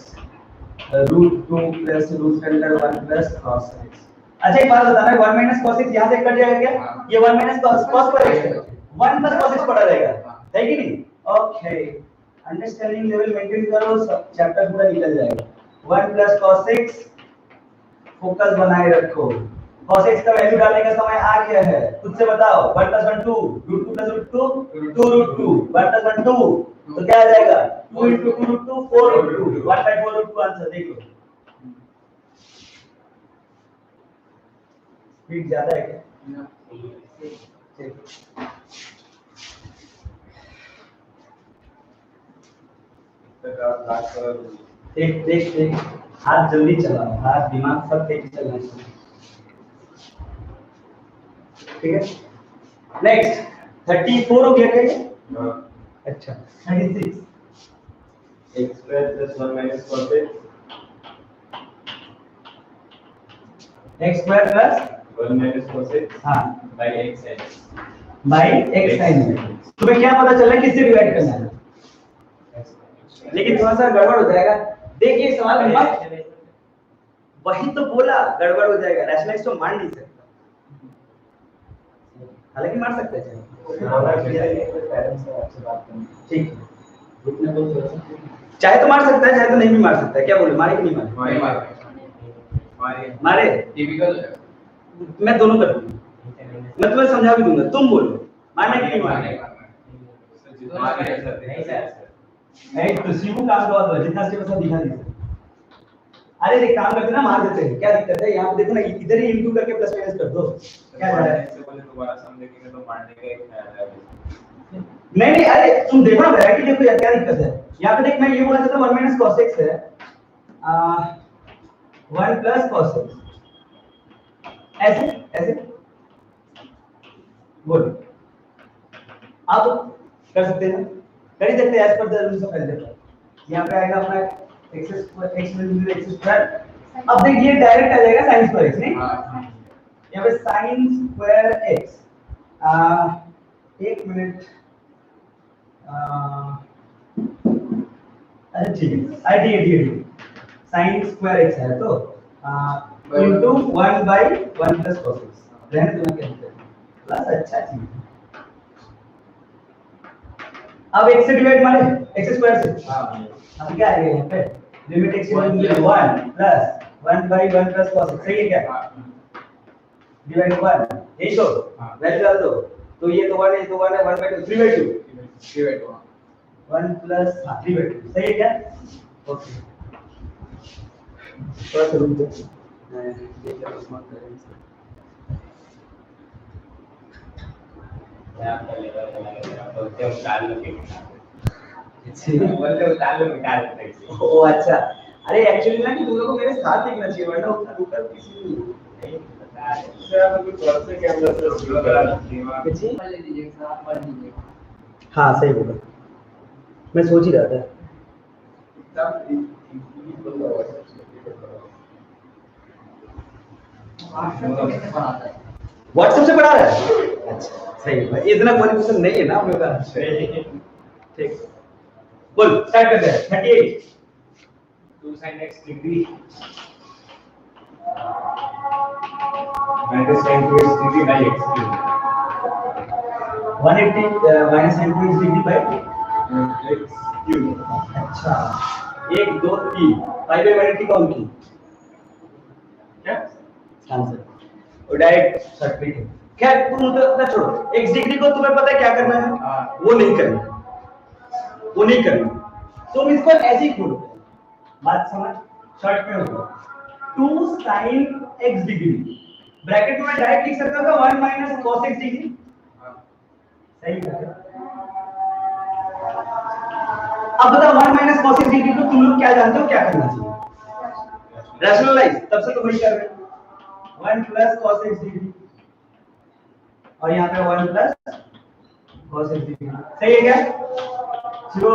√2 plus root under 1 plus cos x। अच्छा एक बात बताना 1 माइनस cos x यहां से कट जाएगा क्या ये 1 माइनस cos पर x 1 plus cos x पड़ा रहेगा है कि नहीं। ओके अंडरस्टैंडिंग लेवल मेंटेन करो सब चैप्टर पूरा निकल जाएगा। 1 plus cos x फोकस बनाए रखो। cos x का वैल्यू डालने का समय आ गया है खुद से बताओ 1 plus 1 2 √2 plus √2 2 √2 1 plus 1 2 तो क्या आ जाएगा 2 into 2 √2 4 √2 1 by 4 √2 आंसर देख लो। स्पीड ज्यादा है क्या देख हाथ जल्दी चलाओ हाथ दिमाग सब तेज चलना चाहिए ठीक है। नेक्स्ट 34 हो गया क्या ये? अच्छा 36 x square plus 1 minus cos x x square plus 1 minus cos x हां by x sin x by x sin x। तुम्हें क्या पता चल रहा है किससे डिवाइड करना है लेकिन थोड़ा सा गड़बड़ हो जाएगा। देखिए सवाल में मत वही तो बोला गड़बड़ हो जाएगा रैशनलाइज तो मान नहीं सकता हालांकि मार सकते हैं ठीक चाहे तो मार सकता है चाहे तो नहीं भी मार सकता है। क्या बोले मारे कि नहीं मारे मारे टिपिकल मैं दोनों कर दूंगा मैं तुम्हें समझा भी दूंगा तुम बोलो मारने की नहीं मारने नहीं तो शिवू काम का बात जितना से बस दिखा दीजिए अरे देख काम करते ना मार देते हैं, क्या दिक्कत है? यहाँ पे देखो ना, इधर ही इंटू करके प्लस माइनस कर दो, क्या जा रहा है? से बोले दोबारा सम देखेंगे तो मारने का एक फायदा है। नहीं नहीं, अरे तुम देखो ना वैरायटी देखो यार, क्या दिक्कत है? यहाँ पे देख मैं ये बोला था 1 माइनस cos x है, 1 प्लस cos x, ऐसे ऐसे बोल, आप कर सकते हैं, कर ही सकते हैं as per the rules of algebra. यहाँ पे आएगा अपना x स्क्वायर, अब देख ये डायरेक्ट आ जाएगा sin स्क्वायर x, नहीं यहाँ पे sin स्क्वायर x, एक मिनट, अच्छा ठीक है, अरे ठीक है sin स्क्वायर x है तो into 1 by 1 plus cos x, रहने दो, क्या दिक्कत है? प्लस अच्छा चीज है। अब x से डिवाइड मारे x स्क्वायर से, अब क्या आएगा यहाँ पे? Limit x equal to 1 plus 1 by 1 plus cos x, सही है क्या? डिवाइड 1, यही तो वैल्यू डाल दो, तो ये तो 1 है, ये तो 1 है, 1 by 2 3 by 2 1 प्लस 3 by 2, सही है क्या? ओके, थोड़ा सा रुक जाओ, मैं देख लेता हूँ स्मार्ट करेंगे। यहाँ पे लेकर चला बोलते हैं उतार लो के अच्छी बोलते हैं उतार लो निकाल सकते हैं। ओ अच्छा, अरे एक्चुअली ना कि तुम लोगों को मेरे साथ देखना चाहिए, वरना ऊपर किसी नहीं पता है सर, आप कुछ और से क्या मतलब शुरू करा दिमाग किसी। पढ़ लीजिए सर, आप पढ़ लीजिए। हाँ सही बोला, मैं सोच ही रहा था। व्हाट्सएप से पढ़ा रहा है? अच्छा सही है, इतना क्वालिफिकेशन नहीं है ना हम लोग का। ठीक, बोल स्टार्ट करते हैं। 38 2 sin x degree minus sin 2x degree by x cube 180 minus sin 2x degree by x cube. अच्छा 1 2 3 पाई बाय 180 कौन की क्या आंसर, और डायरेक्ट सर्किट है। खैर तुम तो अपना छोड़ो, x डिग्री को तुम्हें पता है क्या करना है? वो नहीं करना, वो नहीं करना, तुम इसको ऐसे ही खोलो, बात समझ, शॉर्ट में होगा 2 sin x डिग्री, ब्रैकेट में डायरेक्ट लिख सकते हो 1 माइनस cos x डिग्री, सही है। अब बताओ 1 माइनस cos x डिग्री को तुम लोग क्या जानते हो, क्या करना चाहिए? रैशनलाइज, तब से तो वही कर रहे हैं, 1 प्लस cos x डिग्री और यहाँ पे 1 प्लस cos x डिग्री, सही है क्या? चलो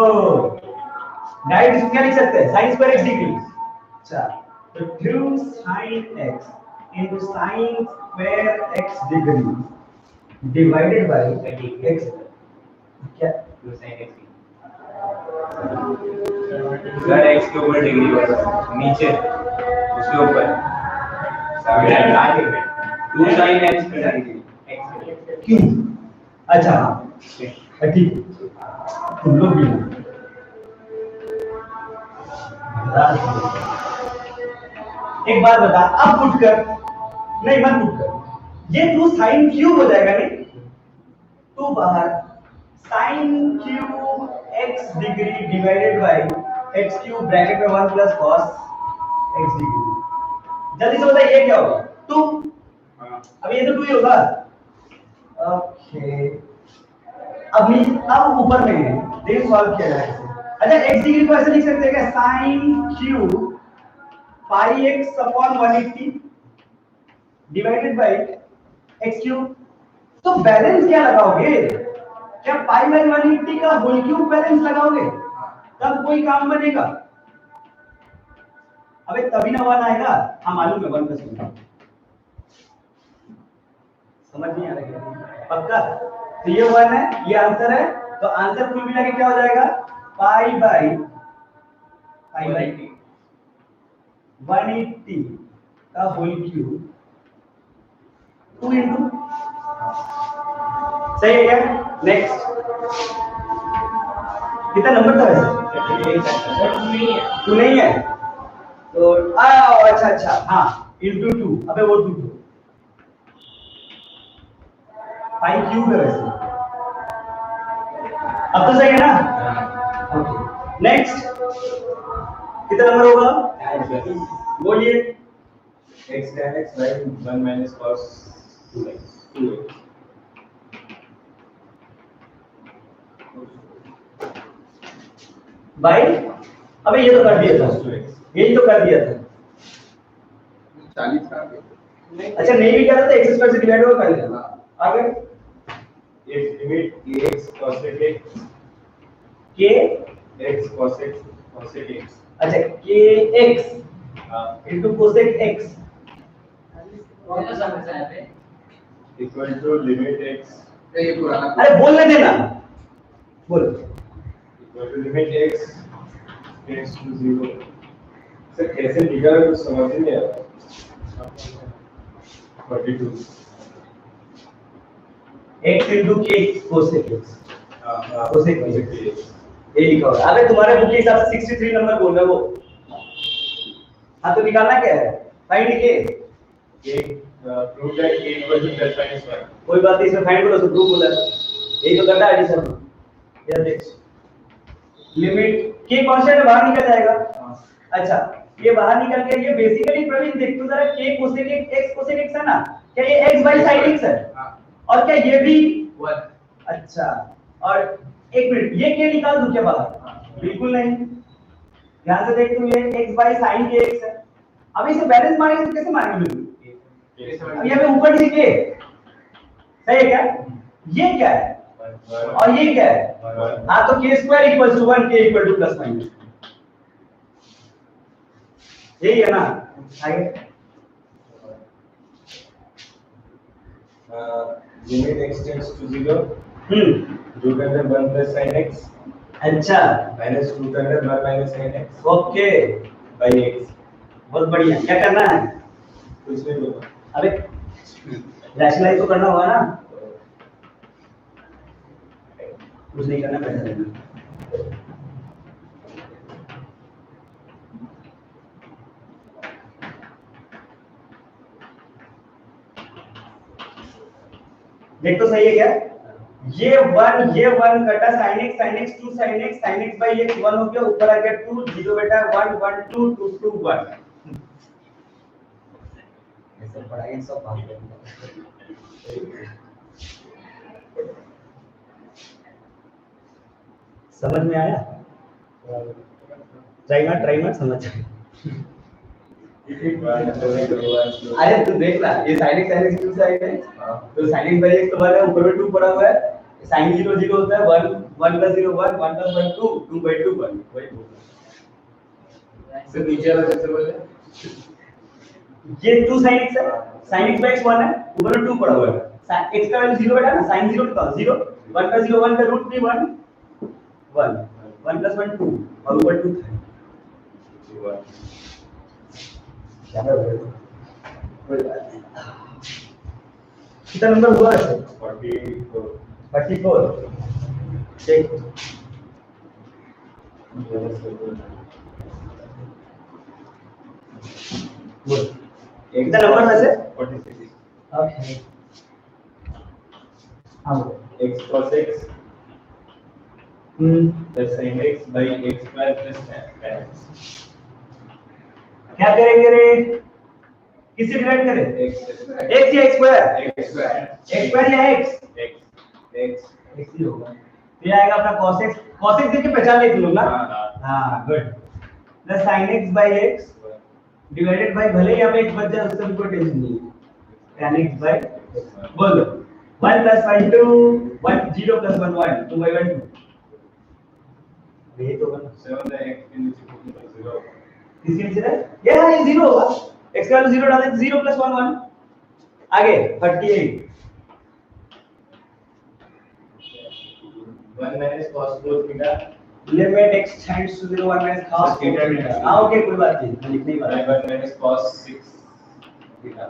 डायरेक्ट इसको क्या लिख सकते हैं? sin square x degree. अच्छा तो 2 sin x into sin square x degree divided by x, क्या 2 sin x सर x के ऊपर डिग्री होगा नीचे उसके ऊपर 2 sin x डिग्री क्यों? अच्छा हाँ ठीक है, तुम लोग भी एक बात बता, अब पुट कर, नहीं मत पुट कर, ये 2 sin क्यूब हो जाएगा, नहीं तो बाहर sin cube x degree divided by x cube bracket में 1 प्लस cos x डिग्री, जल्दी से बताइए ये क्या होगा? 2, अब ये तो 2 ही होगा। ओके अब ऊपर में है, देख सॉल्व किया जाए इसे। अच्छा x डिग्री को ऐसे लिख सकते हैं क्या? sin cube pi x upon 180 divided by x cube, तो बैलेंस क्या लगाओगे? क्या पाई बाय 180 का होल क्यूब बैलेंस लगाओगे, तब कोई काम बनेगा? अबे तभी ना 1 आएगा, हाँ मालूम है 1 प्लस 1, समझ नहीं आ रहा क्या? पक्का? तो ये 1 है, ये आंसर है, तो आंसर कुल मिला के क्या हो जाएगा? पाई बाय 180 का होल क्यूब 2 इंटू, सही है क्या? नेक्स्ट कितना नंबर था वैसे? 2 नहीं है तो अच्छा अच्छा हाँ इंटू 2, अबे वो 2 पाई क्यूब है वैसे, अब तो सही है ना? ओके नेक्स्ट कितना नंबर होगा? बोलिए। x tan x by 1 minus cos 2x 2x भाई अबे ये तो कर दिया था, यही तो कर दिया था। 40 का अच्छा नहीं भी करा था x स्क्वायर से डिवाइड होकर कर दिया। आगे if limit x cosec x k x cosec x अच्छा kx हाँ into cosec x equal to limit x ये पुराना अरे बोलने देना, बोल। equal to limit x tends to 0 sir कैसे लिखा है कुछ समझ ही नहीं आ रहा 42 x into k cosec x हाँ cosec x ये लिखा हुआ है। अबे तुम्हारे बुक के हिसाब से 63 नंबर बोल रहा है वो। हाँ तो निकालना क्या है, फाइंड के prove that k equal to plus minus 1 कोई बात नहीं, इसमें फाइंड करो तो प्रूव बोला है। यही तो करना है एडिशन में। ये देख लिमिट के कांस्टेंट बाहर निकल जाएगा। अच्छा ये बाहर निकल के ये बेसिकली प्रवीण देख तो जरा k cosec x cosec x है ना, क्या ये x by sin x है? और क्या ये भी 1 अच्छा, और एक मिनट ये k निकाल दूं क्या बाहर? बिल्कुल नहीं, ध्यान से देख तुम ये x by sin kx है। अब इसे बैलेंस मारेंगे तो कैसे मारेंगे बिल्कुल? अब यहाँ पे ऊपर नीचे k सही है क्या? ये क्या है और ये क्या है? हाँ तो k square equals to 1 k equal to plus minus यही है ना। आगे limit x tends to 0 root under 1 plus sin x अच्छा minus root under 1 minus sin x okay by x बहुत बढ़िया। क्या करना है? कुछ नहीं होगा अबे रैशनलाइज तो करना होगा ना, कुछ नहीं करना पैसा देना। देख तो सही है क्या? ये वन कटा sin x 2 sin x by x 1 हो गया, ऊपर आ गया 2 0 बेटा 1 1 2 2 2 1 ऐसे पढ़ाई सब बात करेंगे। समझ में आया? ट्राई मत समझ। अरे तू देख ना ये sin x 2 sin x तो sin x by x तो बना ऊपर में 2 पड़ा हुआ है, sin 0 0 होता है 1 1 plus 0 1 1 plus 1 2 2 by 2 1 वही सर नीचे वाला कैसे बोले ये 2 sin x है, sin x by x 1 है, ऊपर में 2 पड़ा हुआ है, x का वैल्यू 0 बेटा ना, sin 0 कितना 0 1 plus 0 1 का रूट भी 1 1 1 plus 1 2 और ऊपर 2 था। क्या है कितना नंबर हुआ है? 44 चेक कितना नंबर वैसे 46 ओके हाँ x cos x plus sin x by x square plus tan x क्या करेंगे रे? किससे डिवाइड करें? x x या x स्क्वायर या x x x ही होगा। तो ये आएगा अपना cos x देख के पहचान ले तुम लोग ना। हाँ good plus sin x by x divided by भले यहाँ पे x बच जाए उससे भी कोई टेंशन नहीं है tan x by बोल दो 1 plus 1 2 1 0 plus 1 1 2 by 1 2 ये तो बना 7 x के नीचे 0 किसके नीचे है ये हाँ ये 0 होगा x का वैल्यू 0 डाल दे 0 plus 1 1 आगे 38 1 minus cos 4 theta limit x tends to 0 1 minus cos theta हाँ ओके कोई बात नहीं मैं लिखने ही वाला by 1 minus cos 6 theta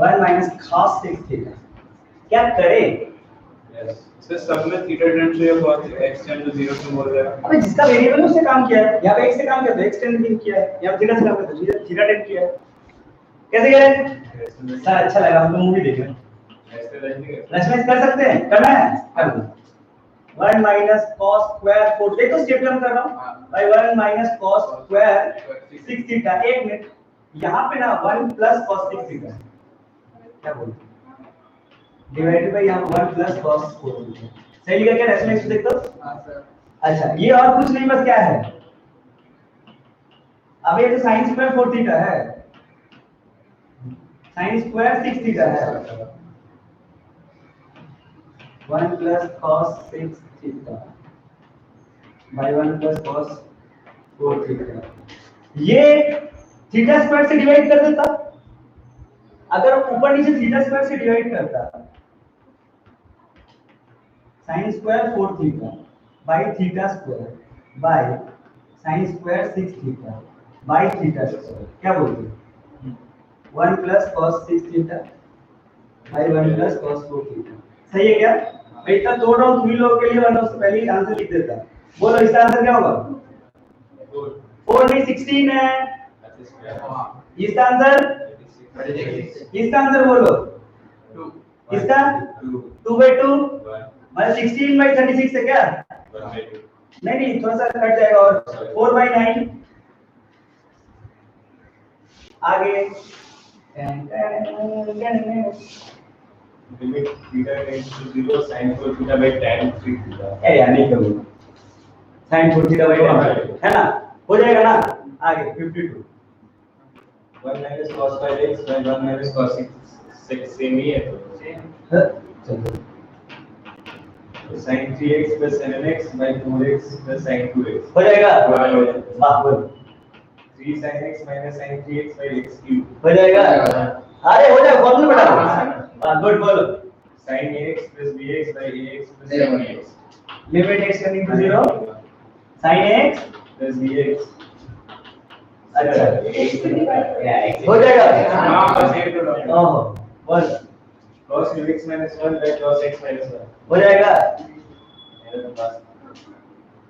1 minus cos 6 theta क्या करें? yes सर सब में theta tend to cos x tend to 0 से बोल रहा है अबे जिसका वेरिएबल उससे काम किया है, यहाँ पे x से काम किया तो x टेंड किया है, यहाँ पे थीटा से काम किया तो थीटा टेंड किया है। कैसे करें? सर अच्छा लगा हम तो मूवी देख रहे हैं। ऐसे रखेंगे रचना कर सकते हैं, करना है कर दो 1 माइनस cos स्क्वायर 4 देखो स्टेपलम कर रहा हूं by 1 minus cos square 6 theta. एक मिनट यहां पे ना 1 प्लस cos 6 थीटा क्या बोलते हैं डिवाइडेड बाय यहां 1 प्लस cos 4 थीटा सही लिखा क्या? नेक्स्ट नेक्स्ट देखो। हां सर। अच्छा ये और कुछ नहीं बस क्या है अब ये तो sin स्क्वायर 4 थीटा है sin स्क्वायर 6 थीटा है 1 plus cos 6 theta by 1 plus cos 4 theta. ये थीटा स्क्वायर से डिवाइड कर देता अगर ऊपर नीचे थीटा स्क्वायर से डिवाइड करता sin square 4 theta by theta square by sin square 6 theta by theta square क्या बोलते हैं 1 plus cos 6 theta by 1 plus cos 4 theta सही है क्या? मैं इतना तोड़ रहा हूँ तुम लोगों के लिए वरना उससे पहले ही आंसर लिख देता। बोलो इसका आंसर क्या होगा? 4 नहीं 16 है। इसका आंसर बोलो। इसका 2/2 मतलब 16/36 है क्या? नहीं थोड़ा सा कट जाएगा और 4/9 आगे limit theta tends to 0 sin 4 theta by tan 3 theta. ए यार नहीं करूंगा sin 4 थीटा बाय tan है ना हो जाएगा ना आगे 52 1 minus cos 5x by 1 minus cos 6 same ही है तो चलो sin 3x plus 7x by 4x plus sin 2x हो जाएगा वाह बोल 3 sin x minus sin 3x by x cube हो जाएगा अरे हो जाएगा फॉर्मूला बता दो गुड बोलो sin ax plus bx by ax plus sin bx limit x tending to 0 sin x plus bx अच्छा X to divide हो जाएगा हां सेम टू डॉट ओहो बोल cos x minus 1 by cos x minus 1 हो जाएगा मेरे पास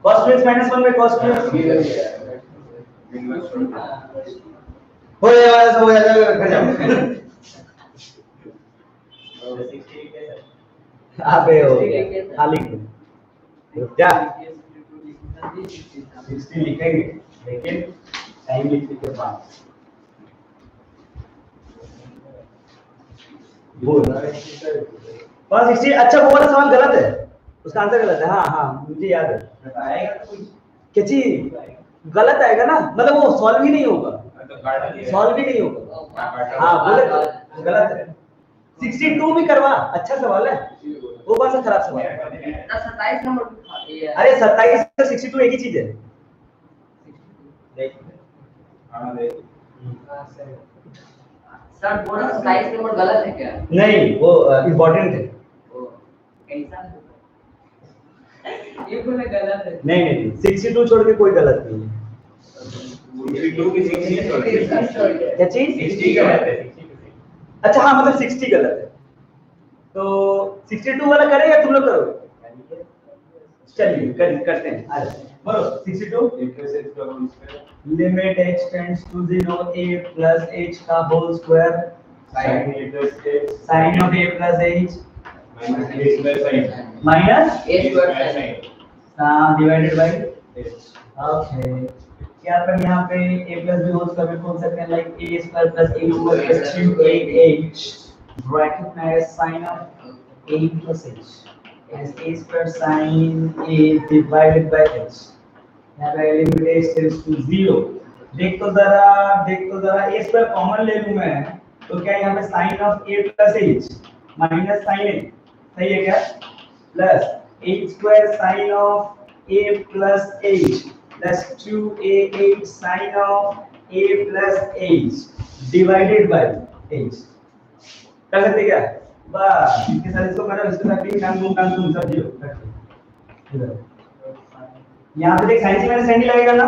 cos 2x minus 1 by cos 2x हो जाएगा सब हो जाएगा घर जाओ अबे हो खाली रुक जा 60 लिखेंगे लेकिन टाइम लिखने के बाद बोल बस 60 अच्छा वो वाला सवाल गलत है उसका आंसर गलत है हाँ मुझे याद है क्या चीज गलत आएगा ना मतलब वो सॉल्व ही नहीं होगा सॉल्व ही नहीं होगा हाँ बोले गलत है 62 भी करवा अच्छा सवाल है वो कौन सा खराब सवाल है 27 नंबर खाती है। अरे 27 से 62 एक ही चीज है हां देख सर बोला 27 नंबर गलत है क्या? नहीं वो इम्पोर्टेंट है वो कैसा ये बोले गलत है। नहीं 62 छोड़ के कोई गलत नहीं है 62 की 60 छोड़ के क्या चीज 60 गलत है अच्छा हाँ मतलब 60 गलत है तो 62 वाला करें या तुम लोग करोगे चलिए करते हैं आ जाओ बोलो 62 limit h tends to 0 a plus h का whole square sin a plus x sin of a plus h minus a square sin minus A square sin divided by h okay क्या पर यहाँ पे a plus b whole square में बोल सकते हैं like a square plus a square plus 2h bracket में sin of a plus h is a square sin a divided by h यहाँ पे लिमिट h टेंड्स टू 0 देख तो जरा a स्क्वायर कॉमन ले लूं मैं तो क्या यहाँ पे sin of a plus h minus sin a सही है क्या plus h square sin of a plus h plus 2ah sin of a plus h divided by h कर सकते क्या बस इसके साथ इसको करो इसके साथ भी काम तुम सब जीरो इधर यहाँ पे देख साइन से मैंने सेंडी लगेगा ना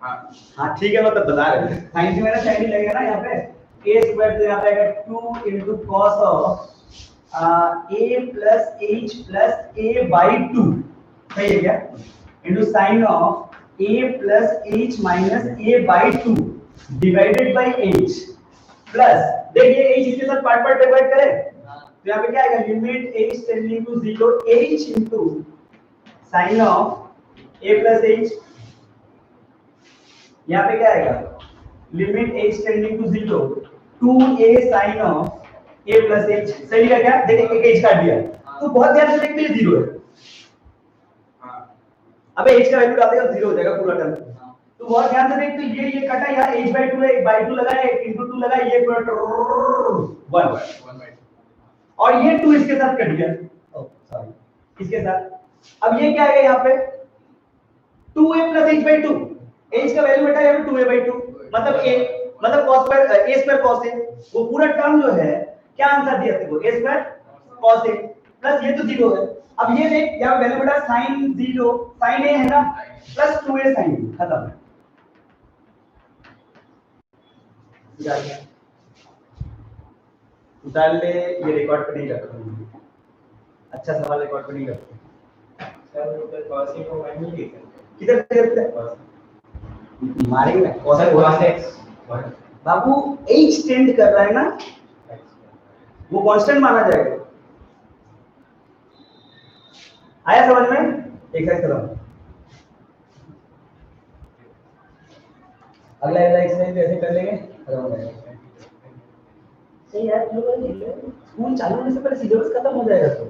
हाँ ठीक है मतलब बता रहे साइन से मैंने सेंडी लगेगा ना यहाँ पे a स्क्वायर तो यहाँ पे आएगा 2 into cos of a plus h plus a by 2 सही है क्या into sin of a plus h minus a by 2 divided by h plus देखिए h इसके साथ पार्ट डिवाइड करें तो यहाँ पे क्या आएगा limit h tending to 0 h into sine of A plus H, यहाँ पे क्या आएगा, limit H tending to 0 2a sine of A plus H. सही का क्या, देखिए एक एच काट दिया तो बहुत ध्यान से देखते हैं 0 है। अबे एच का वैल्यू डाल देगा 0 हो जाएगा पूरा टर्म। तो बहुत ध्यान से देख, तो ये कटा यार h/2 है, 1/2 लगा है, 1 * 2 लगा है, ये पूरा 1 और ये 2 इसके साथ कट गया, सॉरी इसके साथ। अब ये क्या आएगा यहाँ पे 2a + h/2, h का वैल्यू बेटा यहाँ पे 2a/2 मतलब a मतलब cos square a square cos a, वो पूरा टर्म जो है क्या आंसर दिया तेरे को a square cos a plus ये तो 0 है। अब ये देख यहाँ वैल्यू बेटा sin 0 sin a है ना प्लस 2a sin b, खत्म। उतार ले, ये रिकॉर्ड पे नहीं रखा, अच्छा सवाल रिकॉर्ड पे नहीं रखा। सर उधर cos को मान नहीं लिख सकते। किधर किधर मारेंगे cos x बाबू h टेंड कर रहा है ना, वो कांस्टेंट माना जाएगा। आया समझ में? एक्सरसाइज करो, अगला एक्सरसाइज ऐसे कर लेंगे, खत्म हो जाएगा। सही यार, स्कूल चालू होने से पहले सिलेबस खत्म हो जाएगा तो